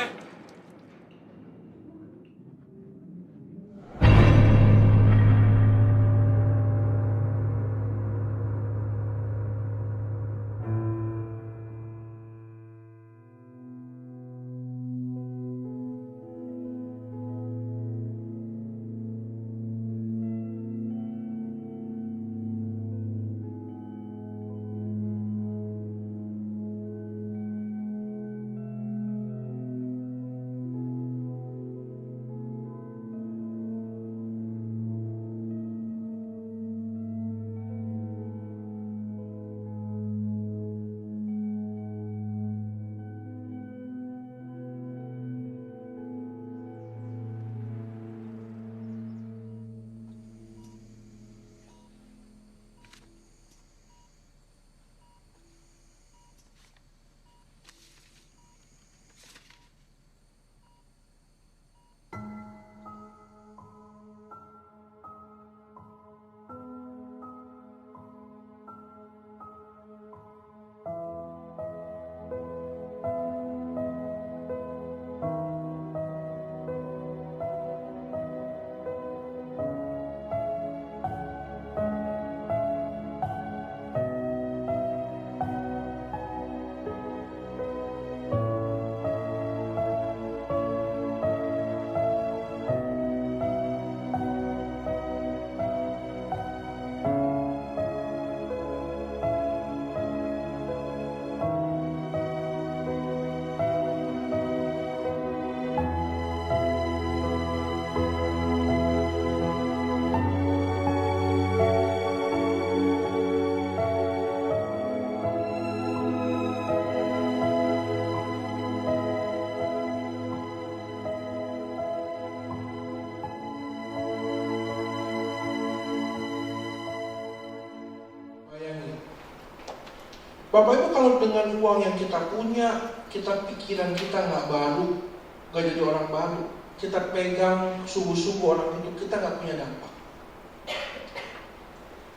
Bapak Ibu, kalau dengan uang yang kita punya, pikiran kita nggak baru, nggak jadi orang baru, kita pegang sungguh-sungguh orang itu, kita nggak punya dampak.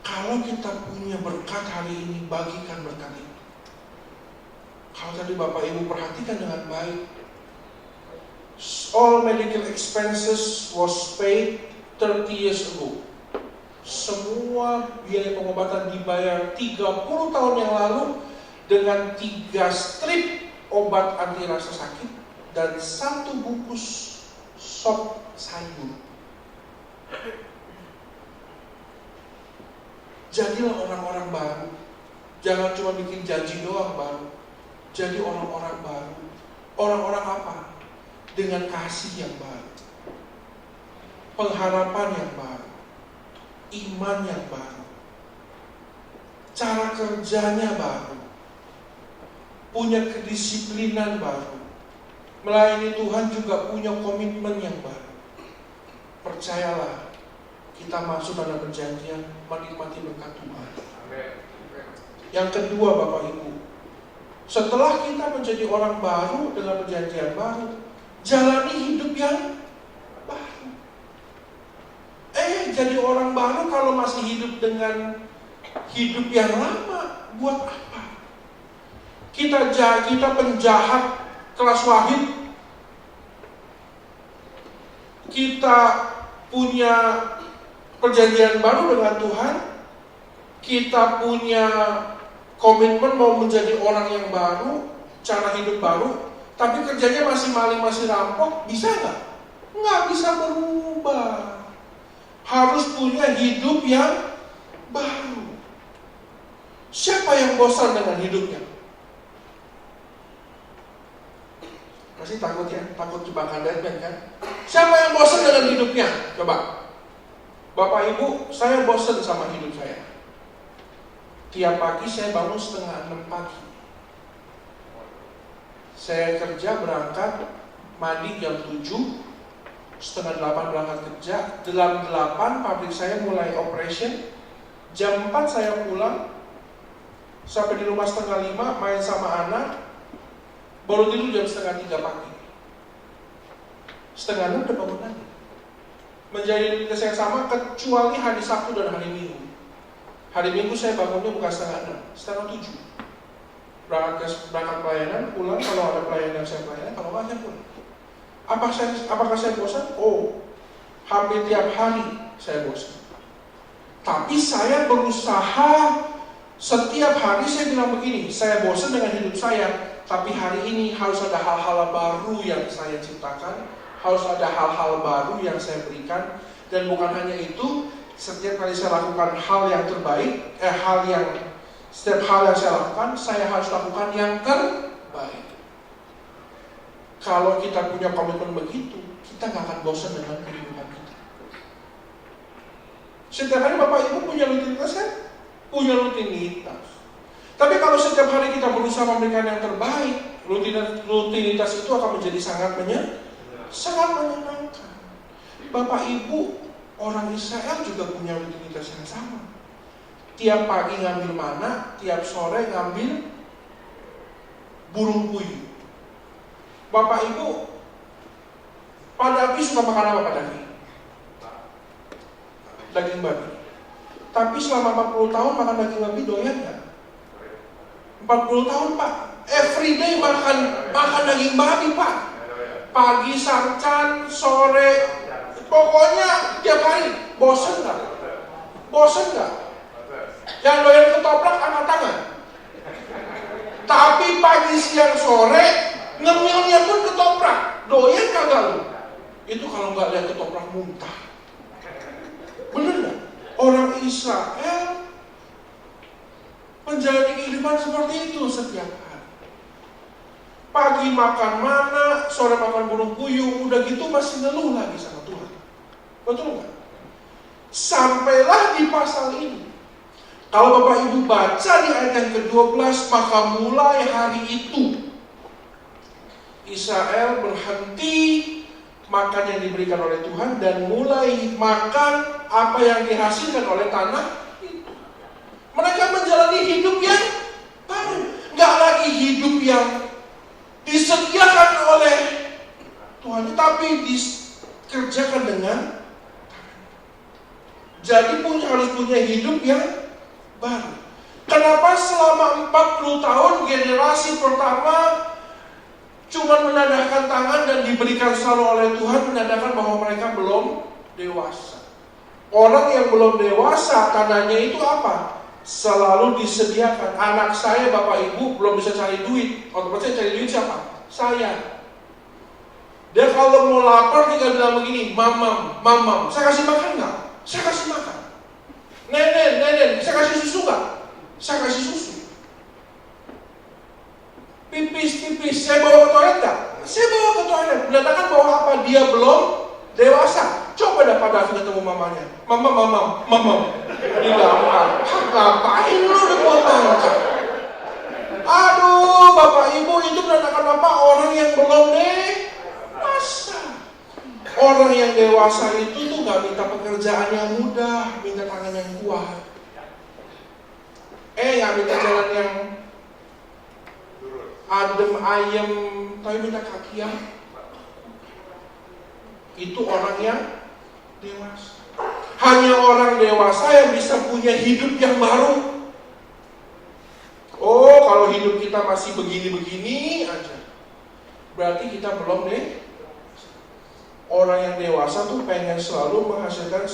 Kalau kita punya berkat hari ini, bagikan berkat itu. Kalau tadi Bapak Ibu perhatikan dengan baik, all medical expenses was paid 30 years ago. Semua biaya pengobatan dibayar 30 tahun yang lalu dengan 3 strip obat anti rasa sakit dan 1 bungkus sop sayur. Jadilah orang-orang baru. Jangan cuma bikin janji doang baru. Jadi orang-orang baru. Orang-orang apa? Dengan kasih yang baru, pengharapan yang baru, iman yang baru, cara kerjanya baru, punya kedisiplinan baru, melayani Tuhan juga punya komitmen yang baru. Percayalah, kita masuk dalam perjanjian menikmati berkat Tuhan. Yang kedua, Bapak Ibu, setelah kita menjadi orang baru dengan perjanjian baru, jalani hidup yang baru. Jadi orang baru kalau masih hidup dengan hidup yang lama, buat apa? Kita penjahat kelas wahid, kita punya perjanjian baru dengan Tuhan, kita punya komitmen mau menjadi orang yang baru, cara hidup baru, tapi kerjanya masih maling, masih rampok, bisa nggak? Nggak bisa berubah. Harus punya hidup yang baru. Siapa yang bosan dengan hidupnya? Masih takut ya? Takut jebakan Batman kan? Siapa yang bosan dengan hidupnya? Coba. Bapak Ibu, saya bosan sama hidup saya. Tiap pagi saya bangun 5:30 pagi. Saya kerja berangkat, mandi jam 7, 7:30 berangkat kerja, jam 8 pabrik saya mulai operation, jam 4 saya pulang, sampai di rumah 4:30 main sama anak, baru tidur jam 2:30 pagi. 5:30 udah bangun lagi. Menjadi rutinitas yang sama kecuali hari Sabtu dan hari Minggu. Hari Minggu saya bangunnya bukan 5:30, 6:30. berangkat pelayanan, pulang kalau ada pelayanan saya pelayanan, kalau nggak saya pulang. Apakah saya bosan? Oh, hampir tiap hari saya bosan. Tapi saya berusaha setiap hari saya bilang begini, saya bosan dengan hidup saya, tapi hari ini harus ada hal-hal baru yang saya ciptakan, harus ada hal-hal baru yang saya berikan, dan bukan hanya itu, setiap kali saya lakukan hal yang terbaik, setiap hal yang saya lakukan, saya harus lakukan yang terbaik. Kalau kita punya komitmen begitu, kita nggak akan bosan dengan kehidupan kita. Setiap hari Bapak Ibu punya rutinitas kan? Punya rutinitas. Tapi kalau setiap hari kita berusaha memberikan yang terbaik, rutinitas itu akan menjadi sangat menyenangkan. Bapak Ibu, orang Israel juga punya rutinitas yang sama. Tiap pagi ngambil mana, tiap sore ngambil burung puyuh. Bapak Ibu, Pak Davi suka makan apa Pak Davi? Daging babi. Tapi selama 40 tahun makan daging babi doyan nggak? 40 tahun Pak, everyday makan daging babi Pak. Pagi sarcan, sore, pokoknya tiap hari. Bosen nggak? Bosen nggak? Yang doyan ketoprak angkat tangan. Tapi pagi, siang, sore ngemilnya pun ketoprak. Doyan kagak lu? Itu kalau nggak lihat ketoprak muntah. Bener nggak? Orang Israel menjalani kehidupan seperti itu setiap hari. Pagi makan mana, sore makan burung puyuh, udah gitu masih ngeluh lagi sama Tuhan. Betul nggak? Sampailah di pasal ini. Kalau Bapak Ibu baca di ayat yang ke-12, maka mulai hari itu Israel berhenti makan yang diberikan oleh Tuhan dan mulai makan apa yang dihasilkan oleh tanah itu. Mereka menjalani hidup yang baru, nggak lagi hidup yang disediakan oleh Tuhan, tapi dikerjakan dengan. Jadi harus punya hidup yang baru. Kenapa selama 40 tahun generasi pertama cuma menadahkan tangan dan diberikan selalu oleh Tuhan, menandakan bahwa mereka belum dewasa. Orang yang belum dewasa tandanya itu apa? Selalu disediakan. Anak saya, Bapak Ibu, belum bisa cari duit. Otomatis cari duit siapa? Saya. Dia kalau mau lapar tinggal bilang begini, mamam, saya kasih makan nggak? Saya kasih makan. Nenen, saya kasih susu nggak? Saya kasih susu. Pipis, saya bawa ke toilet nggak? Saya bawa ke toilet. Menandakan bahwa apa? Dia belum dewasa. Coba dah Pak Davi ketemu mamanya. Mamam. Dilakukan. Ngapain lu udah buat makan? Aduh, Bapak Ibu, itu menandakan apa? Orang yang belum dewasa. Orang yang dewasa itu tuh gak minta pekerjaan yang mudah, minta tangan yang kuat. Gak minta jalan yang adem ayem, tapi minta kaki yang. Itu orang yang dewasa. Hanya orang dewasa yang bisa punya hidup yang baru. Oh, kalau hidup kita masih begini-begini aja, berarti kita belum deh. Orang yang dewasa tuh pengen selalu menghasilkan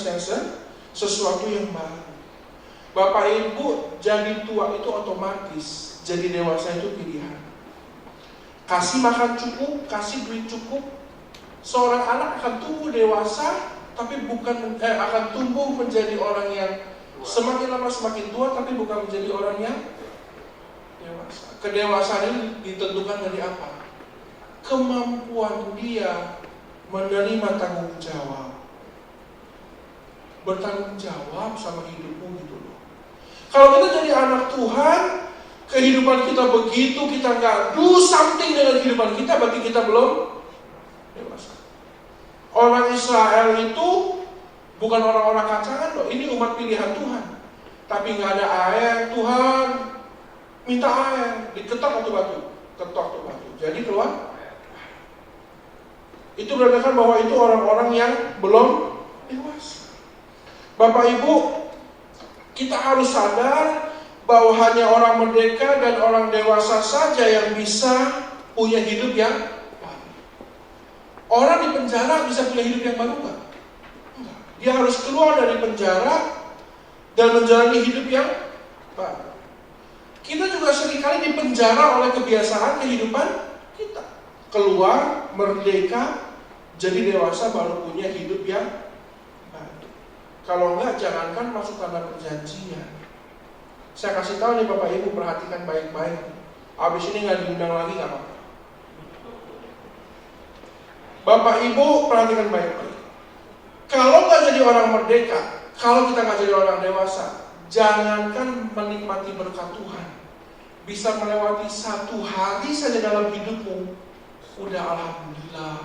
sesuatu yang baru. Bapak Ibu, jadi tua itu otomatis, jadi dewasa itu pilihan. Kasih makan cukup, kasih duit cukup. Seorang anak akan tumbuh dewasa, tapi akan tumbuh menjadi orang yang semakin lama semakin tua, tapi bukan menjadi orang yang dewasa. Kedewasaan ini ditentukan dari apa? Kemampuan dia menerima tanggung jawab, bertanggung jawab sama hidupmu gitu loh. Kalau kita jadi anak Tuhan, kehidupan kita begitu, kita nggak do something dengan kehidupan kita, berarti kita belum dewasa. Orang Israel itu bukan orang-orang kacangan loh, ini umat pilihan Tuhan. Tapi nggak ada air, Tuhan minta air, diketok atau batu, ketok atau batu, jadi keluar. Itu menandakan bahwa itu orang-orang yang belum dewasa. Bapak Ibu, kita harus sadar bahwa hanya orang merdeka dan orang dewasa saja yang bisa punya hidup yang baru. Orang di penjara bisa punya hidup yang baru nggak? Enggak. Dia harus keluar dari penjara dan menjalani hidup yang baru. Kita juga seringkali dipenjara oleh kebiasaan kehidupan kita. Keluar, merdeka, jadi dewasa baru punya hidup yang baru. Kalau enggak, jangankan masuk tanah perjanjian. Saya kasih tahu nih Bapak Ibu, perhatikan baik-baik. Habis ini nggak diundang lagi nggak apa-apa. Bapak Ibu perhatikan baik-baik. Kalau nggak jadi orang merdeka, kalau kita nggak jadi orang dewasa, jangankan menikmati berkat Tuhan, bisa melewati satu hari saja dalam hidupmu, udah alhamdulillah.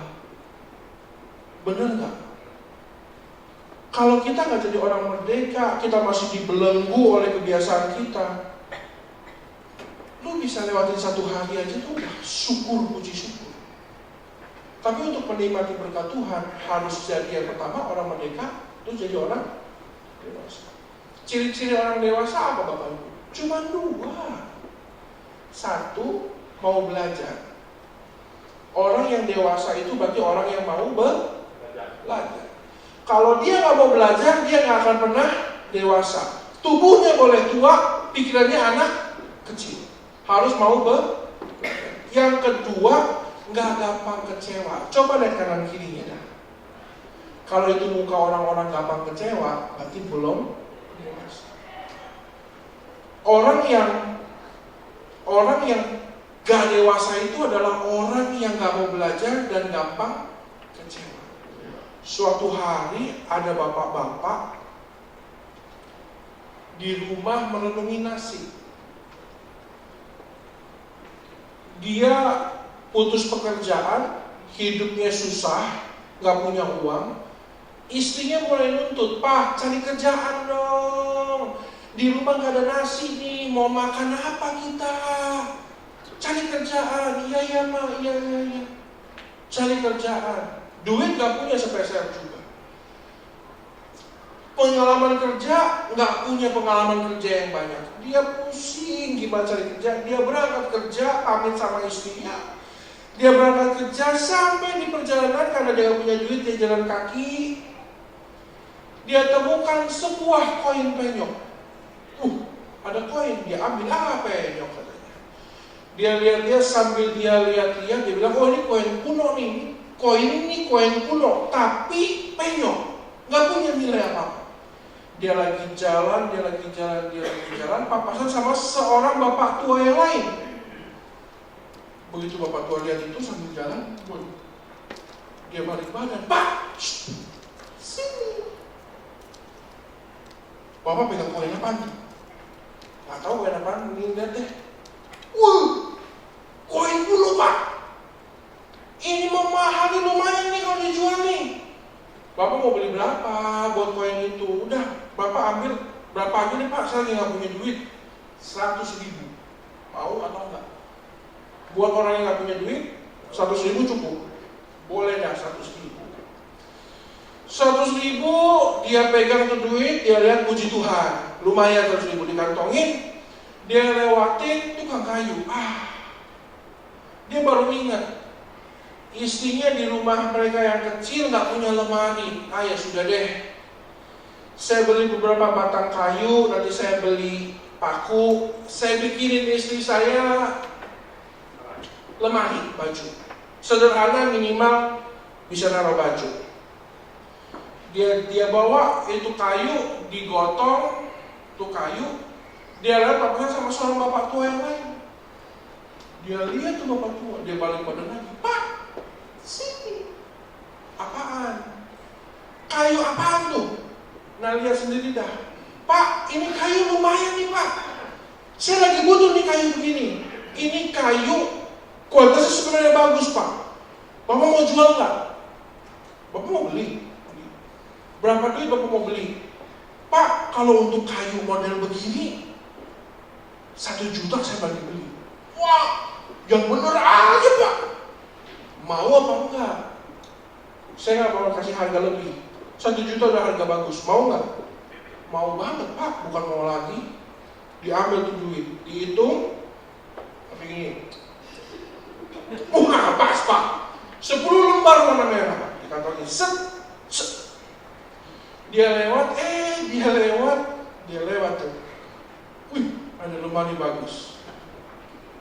Bener nggak? Kalau kita nggak jadi orang merdeka, kita masih dibelenggu oleh kebiasaan kita, lu bisa lewatin satu hari aja tuh udah syukur, puji syukur. Tapi untuk menikmati berkat Tuhan, harus jadi yang pertama orang merdeka, terus jadi orang dewasa. Ciri-ciri orang dewasa apa Bapak Ibu? Cuma dua. Satu, mau belajar. Orang yang dewasa itu berarti orang yang mau belajar. Kalau dia nggak mau belajar, dia nggak akan pernah dewasa. Tubuhnya boleh tua, pikirannya anak kecil. Harus mau belajar. Yang kedua, nggak gampang kecewa. Coba lihat kanan kirinya dah. Kalau itu muka orang-orang gampang kecewa, berarti belum dewasa. Orang yang gak dewasa itu adalah orang yang gak mau belajar dan gampang kecewa. Suatu hari ada bapak-bapak di rumah merenungi nasib. Dia putus pekerjaan, hidupnya susah, gak punya uang. Istrinya mulai nuntut, "Pak, cari kerjaan dong. Di rumah gak ada nasi nih, mau makan apa kita? Cari kerjaan." Iya Ma, iya. Cari kerjaan. Duit gak punya sepeser juga. Pengalaman kerja, gak punya pengalaman kerja yang banyak. Dia pusing gimana cari kerja. Dia berangkat kerja, pamit sama istrinya. Dia berangkat kerja, sampai di perjalanan karena dia gak punya duit, dia jalan kaki. Dia temukan sebuah koin penyok. Ada koin, dia ambil, penyok katanya. Dia lihat sambil dia lihat-lihat, dia bilang, "Oh ini koin kuno nih. Koin ini koin kuno, tapi penyok, nggak punya nilai apa-apa." Dia lagi jalan, papasan sama seorang bapak tua yang lain. Begitu bapak tua lihat itu sambil jalan, dia balik badan, "Pak, sini." Bapak pegang koin apa nih? Gak tahu koin apaan, ini lihat deh. Koin kuno Pak. Ini mau mahal nih, lumayan nih kalau dijual nih. Bapak mau beli berapa buat koin itu? Udah, Bapak ambil berapa aja nih Pak, saya lagi gak punya duit. 100.000. Mau atau enggak? Buat orang yang gak punya duit, 100.000 cukup. Boleh dah 100.000. 100.000 dia pegang tuh duit, dia lihat puji Tuhan, lumayan 100.000 dikantongin. Dia lewatin tukang kayu. Dia baru ingat istrinya di rumah mereka yang kecil nggak punya lemari. Ya sudah deh, saya beli beberapa batang kayu, nanti saya beli paku, saya bikinin istri saya lemari baju sederhana, minimal bisa naruh baju. Dia bawa itu kayu, digotong tuh kayu. Dia lihat papanya sama seorang bapak tua yang lain. Dia lihat tuh bapak tua, dia balik badan lagi, "Pak, sini." "Apaan?" "Kayu apaan tuh?" Nah lihat sendiri dah. "Pak, ini kayu lumayan nih Pak. Saya lagi butuh nih kayu begini. Ini kayu kualitasnya sebenarnya bagus Pak. Bapak mau jual nggak?" "Bapak mau beli." "Berapa duit Bapak mau beli?" "Pak, kalau untuk kayu model begini 1 juta saya bagi beli." "Wah, yang bener aja Pak. Mau apa enggak?" "Saya nggak mau kasih harga lebih. 1 juta udah harga bagus. Mau nggak?" "Mau banget Pak, bukan mau lagi." Diambil tuh duit, dihitung, tapi gini, nggak pas Pak, 10 lembar warna merah, di kantongnya, set. Dia lewat tuh. Wih, ada lemari bagus.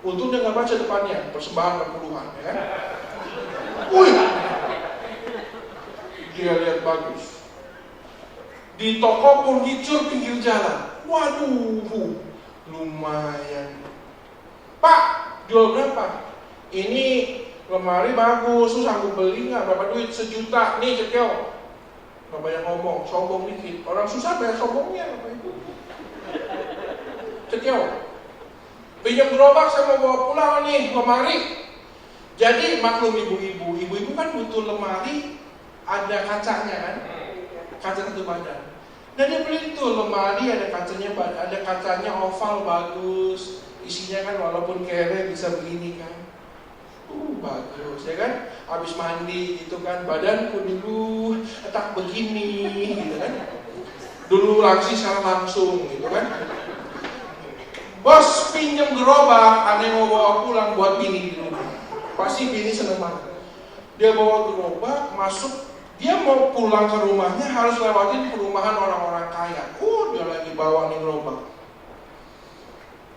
Untung dia nggak baca depannya, persembahan 60-an, ya kan? Wih, dia lihat bagus. Di toko furniture pinggir jalan. Waduh, lumayan. Pak, jual berapa? Ini lemari bagus, lu sanggup beli nggak? Berapa duit? 1 juta. Nih cekel. Gak banyak ngomong, sombong dikit. Orang susah bayar sombongnya, Bapak Ibu. Cekel. Pinjam gerobak, saya mau bawa pulang nih, lemari. Jadi maklum ibu-ibu kan butuh lemari, ada kacanya kan? Kaca satu badan. Nah dia beli tuh lemari, ada kacanya oval bagus. Isinya kan walaupun kere bisa begini kan. Bagus ya kan, habis mandi gitu kan, badanku dulu tak begini gitu kan, dulu sekarang langsung gitu kan. Bos pinjam gerobak, aneh mau bawa pulang buat bini di rumah, pasti bini seneng banget. Dia bawa gerobak masuk, dia mau pulang ke rumahnya harus lewatin perumahan orang-orang kaya. Dia lagi bawa nih gerobak.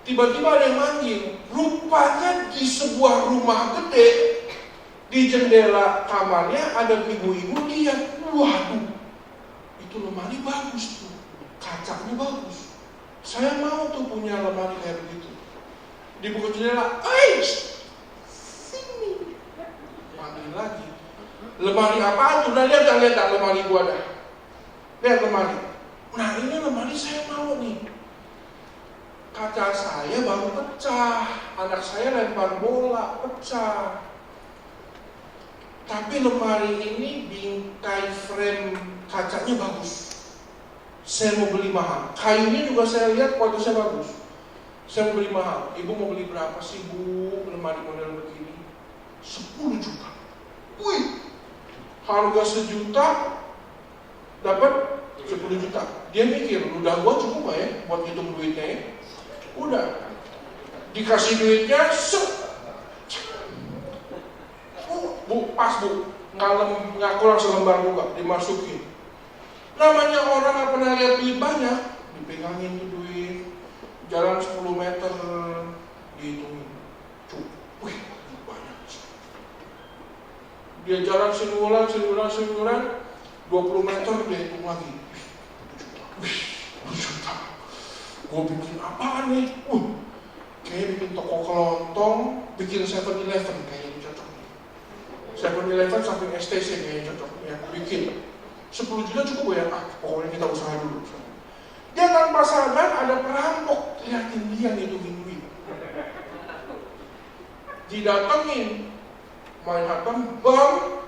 Tiba-tiba ada yang manggil, rupanya di sebuah rumah gede, di jendela kamarnya ada ibu-ibu lihat, waduh, itu lemari bagus tuh, kacanya bagus. Saya mau tuh punya lemari kayak begitu. Dibuka jendela, sini. Panggil lagi, lemari apaan? Udah lihat lemari gua dah. Lihat lemari. Nah ini lemari saya mau nih. Kaca saya baru pecah, anak saya lempar bola, pecah. Tapi lemari ini bingkai frame kacanya bagus. Saya mau beli mahal. Kayunya juga saya lihat kualitasnya bagus. Saya mau beli mahal. Ibu mau beli berapa sih Bu lemari model begini? 10 juta. Wih, harga 1 juta dapat 10 juta. Dia mikir, udah gua cukup gak ya buat hitung duitnya ya? Udah dikasih duitnya, Bu, pas Bu, nggak kurang selembar juga, dimasukin. Namanya orang nggak pernah lihat duit banyak, dipegangin tuh duit, jalan 10 meter, dihitungin, wih, banyak. Dia jalan sinulan, 20 meter dia hitung lagi, wih, 1 juta. Gue bikin apaan nih? Kayaknya bikin toko kelontong, bikin 7-Eleven kayaknya cocok nih. 7-Eleven samping STC kayaknya cocok ya. Bikin 10 juta cukup ya? Pokoknya kita usaha dulu. Dia tanpa sadar ada perampok, liatin dia ngitungin duit. Didatengin, main hatam, bang,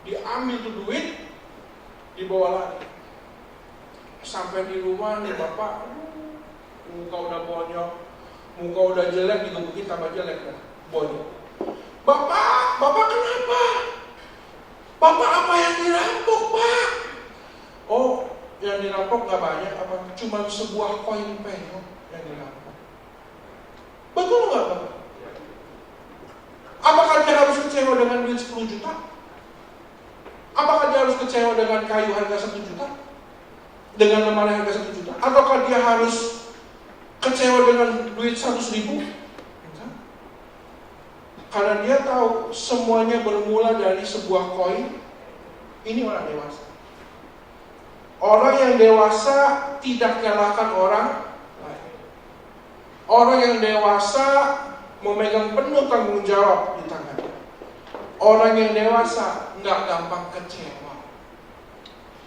diambil tuh duit, dibawa lagi. Sampai di rumah nih bapak, muka udah bonyok, muka udah jelek, digebukin tambah jelek dah, bonyok. Bapak kenapa? Bapak apa yang dirampok, Pak? Oh, yang dirampok gak banyak, cuma sebuah koin penyok yang dirampok. Betul gak, Bapak? Apakah dia harus kecewa dengan duit 10 juta? Apakah dia harus kecewa dengan kayu harga 1 juta? Dengan lemari harga 1 juta? Ataukah dia harus kecewa dengan duit 100.000? Karena dia tahu semuanya bermula dari sebuah koin. Ini orang dewasa. Orang yang dewasa tidak menyalahkan orang lain. Orang yang dewasa memegang penuh tanggung jawab di tangannya. Orang yang dewasa nggak gampang kecewa.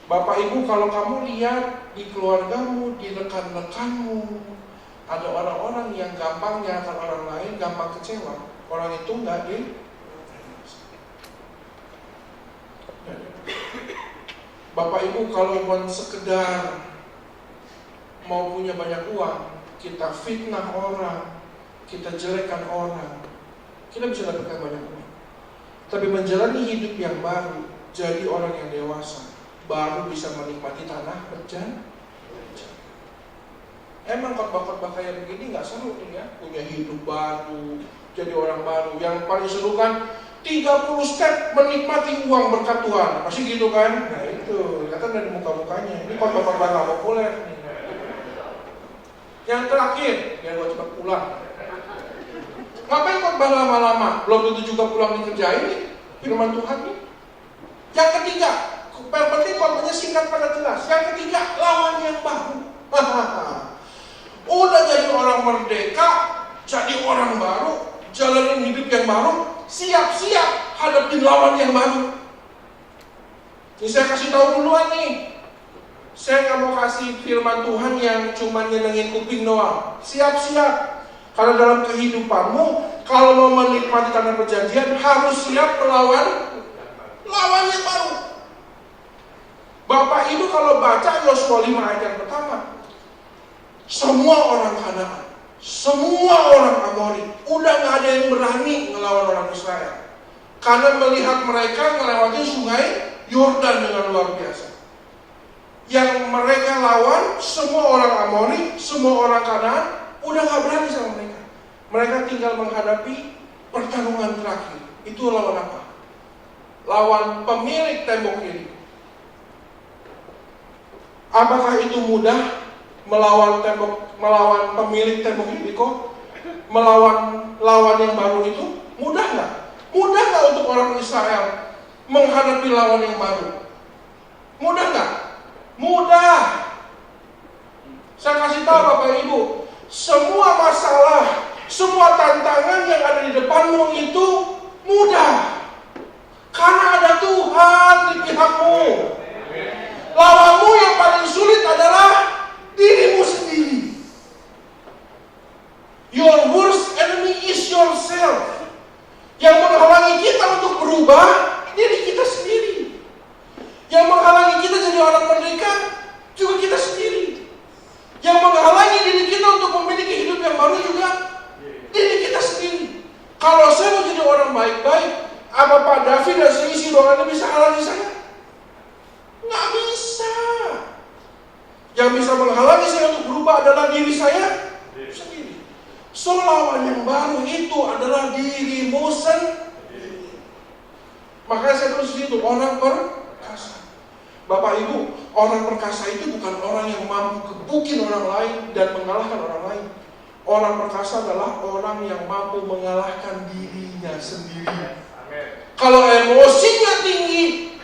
Bapak Ibu, kalau kamu lihat di keluargamu, di rekan-rekanmu, ada orang-orang yang gampang menyalahkan orang lain, gampang kecewa. Orang itu nggak Bapak Ibu, kalau bukan sekedar mau punya banyak uang, kita fitnah orang, kita jelekkan orang, kita bisa dapatkan banyak uang. Tapi menjalani hidup yang baru, jadi orang yang dewasa, baru bisa menikmati tanah berjaya. Emang khotbah-khotbah kayak begini nggak seru nih ya, punya hidup baru, jadi orang baru. Yang paling seru kan 30 step menikmati uang berkat Tuhan, pasti gitu kan? Nah itu, kelihatan dari muka-mukanya. Ini khotbah-khotbah nggak populer nih. Yang terakhir, biar gue cepat pulang. Ngapain khotbah lama-lama? Belum tentu juga pulang dikerjain nih, firman Tuhan nih. Yang ketiga, yang penting khotbahnya singkat pada jelas. Yang ketiga, lawan yang baru. Udah jadi orang merdeka, jadi orang baru, jalanin hidup yang baru, siap-siap hadapin lawan yang baru. Ini saya kasih tahu duluan nih. Saya nggak mau kasih firman Tuhan yang cuma nyenengin kuping doang. Siap-siap. Karena dalam kehidupanmu, kalau mau menikmati tanah perjanjian, harus siap melawan lawan yang baru. Bapak Ibu kalau baca Yosua 5 ayat yang pertama, semua orang Kanaan, semua orang Amori, udah gak ada yang berani ngelawan orang Israel. Karena melihat mereka melewati sungai Yordan dengan luar biasa. Yang mereka lawan, semua orang Amori, semua orang Kanaan, udah gak berani sama mereka. Mereka tinggal menghadapi pertarungan terakhir. Itu lawan apa? Lawan pemilik tembok ini. Apakah itu mudah? Melawan pemilik tembok ini kok, melawan lawan yang baru itu mudah nggak? Mudah nggak untuk orang Israel menghadapi lawan yang baru? Mudah nggak? Mudah. Saya kasih tahu Bapak Ibu, semua masalah, semua tantangan yang ada di depanmu itu mudah, karena ada Tuhan di pihakmu. Lawanmu yang paling sulit adalah dirimu sendiri. Your worst enemy is yourself. Yang menghalangi kita untuk berubah, diri kita sendiri. Yang menghalangi kita jadi orang merdeka, juga kita sendiri. Yang menghalangi diri kita untuk memiliki hidup yang baru juga diri kita sendiri. Kalau saya mau jadi orang baik-baik, apa Pak David dan seisi ruangannya bisa halangi saya? Nggak bisa. Yang bisa menghalangi saya untuk berubah adalah diri saya sendiri. So lawan yang baru itu adalah dirimu sendiri. Makanya saya terus itu orang perkasa. Bapak Ibu, orang perkasa itu bukan orang yang mampu gebukin orang lain dan mengalahkan orang lain. Orang perkasa adalah orang yang mampu mengalahkan dirinya sendiri. Kalau emosinya tinggi,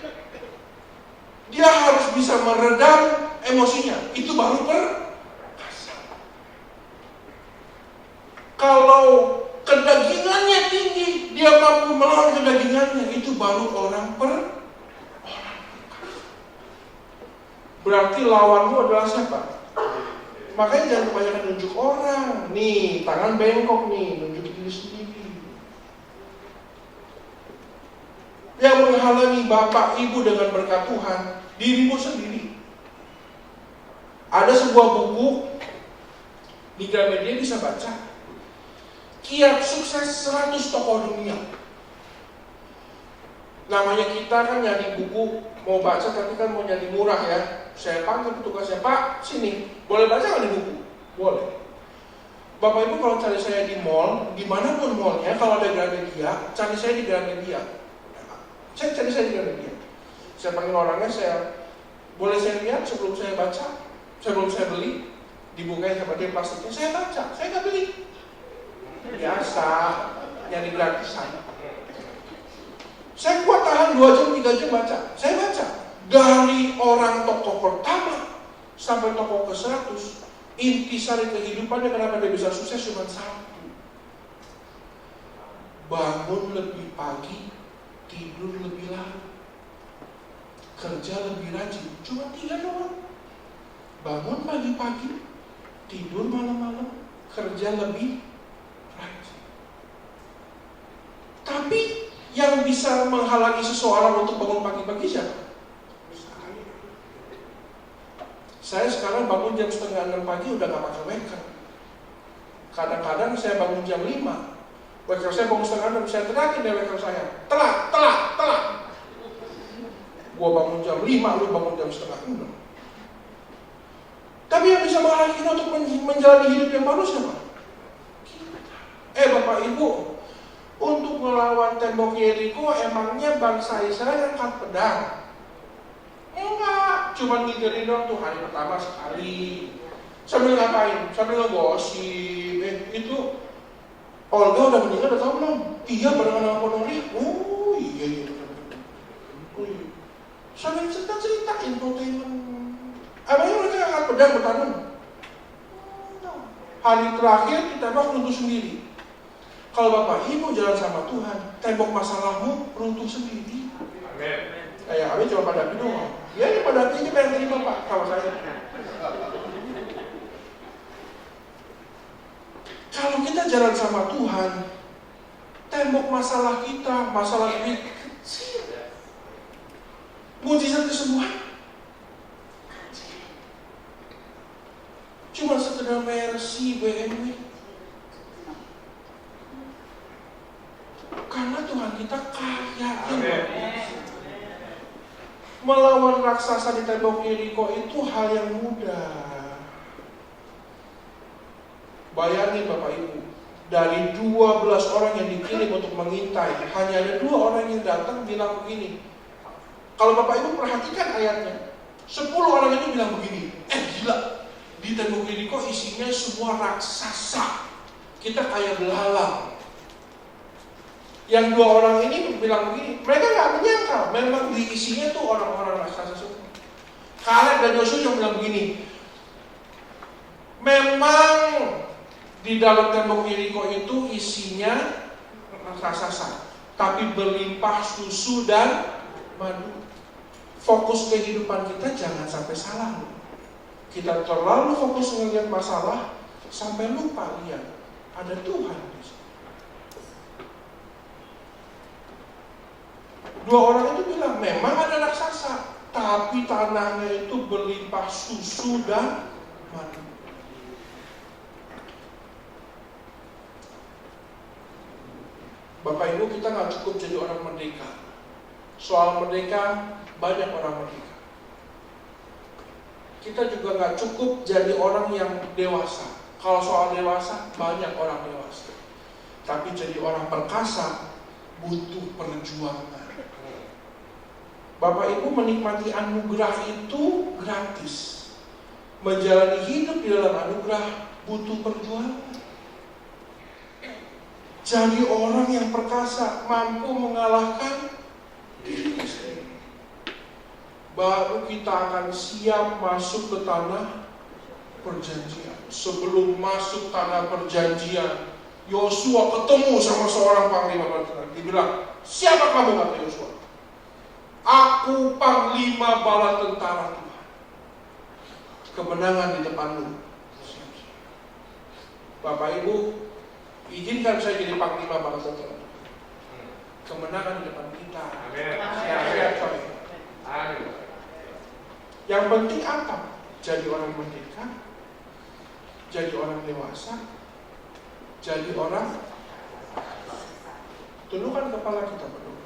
dia harus bisa meredam emosinya. Itu baru perkasa. Kalau kedagingannya tinggi, dia mampu melawan kedagingannya. Itu baru orang perkasa. Berarti lawanmu adalah siapa? Makanya jangan kebanyakan nunjuk orang. Nih, tangan bengkok nih, nunjuk diri sendiri. Yang menghalangi Bapak Ibu dengan berkat Tuhan, dirimu sendiri. Ada sebuah buku di Gramedia bisa baca. Kiat sukses 100 tokoh dunia. Namanya kita kan nyari buku, mau baca tapi kan mau nyari murah ya. Saya panggil petugasnya, Pak, sini, boleh baca nggak di buku? Boleh. Bapak Ibu kalau cari saya di mall, dimanapun mallnya, kalau ada Gramedia, cari saya di Gramedia. Saya cari saya di Gramedia. Saya panggil orangnya, boleh saya lihat sebelum saya baca, sebelum saya beli, dibukain sama dia plastiknya, saya baca, saya nggak beli. Biasa, nyari gratisan. Saya kuat tahan 2 jam, 3 jam baca. Saya baca. Dari orang tokoh pertama sampai tokoh ke-100, intisari kehidupannya kenapa dia bisa sukses cuma satu. Bangun lebih pagi, tidur lebih larut. Kerja lebih rajin. Cuma 3 doang. Bangun pagi-pagi, tidur malam-malam, kerja lebih rajin. Tapi yang bisa menghalangi seseorang untuk bangun pagi-pagi siapa? Saya sekarang bangun jam 5:30 pagi udah gak pakai waker. Kadang-kadang saya bangun jam 5. Waker saya bangun 5:30, saya teriakin deh waker saya. Telat. Gua bangun jam 5, lu bangun jam 5:30. Tapi yang bisa menghalangi kita untuk menjalani hidup yang baru siapa? Bapak Ibu, untuk melawan tembok Yeriko emangnya bangsa Israel angkat pedang? Enggak, cuma ngiderin doang tuh hari pertama sekali. Sambil ngapain? Sambil ngegosip. Itu Olga udah meninggal, udah tahu belum? Iya, barengan sama Ponori. Oh iya. Oh iya. Sambil cerita infotainment. Emangnya mereka angkat pedang bertanam? Hari terakhir kita runtuh sendiri. Kalau Bapak Ibu jalan sama Tuhan, tembok masalahmu runtuh sendiri. Amin. Kayak Amin cuma pada doang. Ya pada aja pengen terima Pak, kalau saya. Kalau kita jalan sama Tuhan, tembok masalah kita, masalah duit kecil. Mujizat kesembuhan kecil. Cuma sekedar Mercy, BMW. Karena Tuhan kita kaya. Melawan raksasa di tembok Yeriko itu hal yang mudah. Bayangin Bapak Ibu, dari 12 orang yang dikirim untuk mengintai, hanya ada 2 orang yang datang bilang begini. Kalau Bapak Ibu perhatikan ayatnya, 10 orang itu bilang begini, gila, di tembok Yeriko isinya semua raksasa, kita kayak belalang. Yang 2 orang ini bilang begini, mereka nggak menyangka, memang di isinya tuh orang-orang raksasa semua. Kaleb dan Yosua yang bilang begini, memang di dalam tembok Yeriko itu isinya raksasa, tapi berlimpah susu dan madu. Fokus kehidupan kita jangan sampai salah. Kita terlalu fokus ngelihat masalah sampai lupa lihat ada Tuhan di situ. 2 orang itu bilang memang ada raksasa, tapi tanahnya itu berlimpah susu dan madu. Bapak Ibu, kita nggak cukup jadi orang merdeka. Soal merdeka, banyak orang merdeka. Kita juga nggak cukup jadi orang yang dewasa. Kalau soal dewasa, banyak orang dewasa. Tapi jadi orang perkasa, butuh perjuangan. Bapak Ibu, menikmati anugerah itu gratis. Menjalani hidup di dalam anugerah butuh perjuangan. Jadi orang yang perkasa, mampu mengalahkan diri sendiri. Baru kita akan siap masuk ke tanah perjanjian. Sebelum masuk tanah perjanjian, Yosua ketemu sama seorang panglima bala tentara. Dia bilang, siapa kamu? Kata Yosua. Aku panglima bala tentara Tuhan. Kemenangan di depanmu. Bapak Ibu, izinkan saya jadi panglima bala tentara. Kemenangan di depan kita. Siap-siap coy. Yang penting apa? Jadi orang merdeka, jadi orang dewasa, jadi orang. Tundukkan kepala kita berdoa.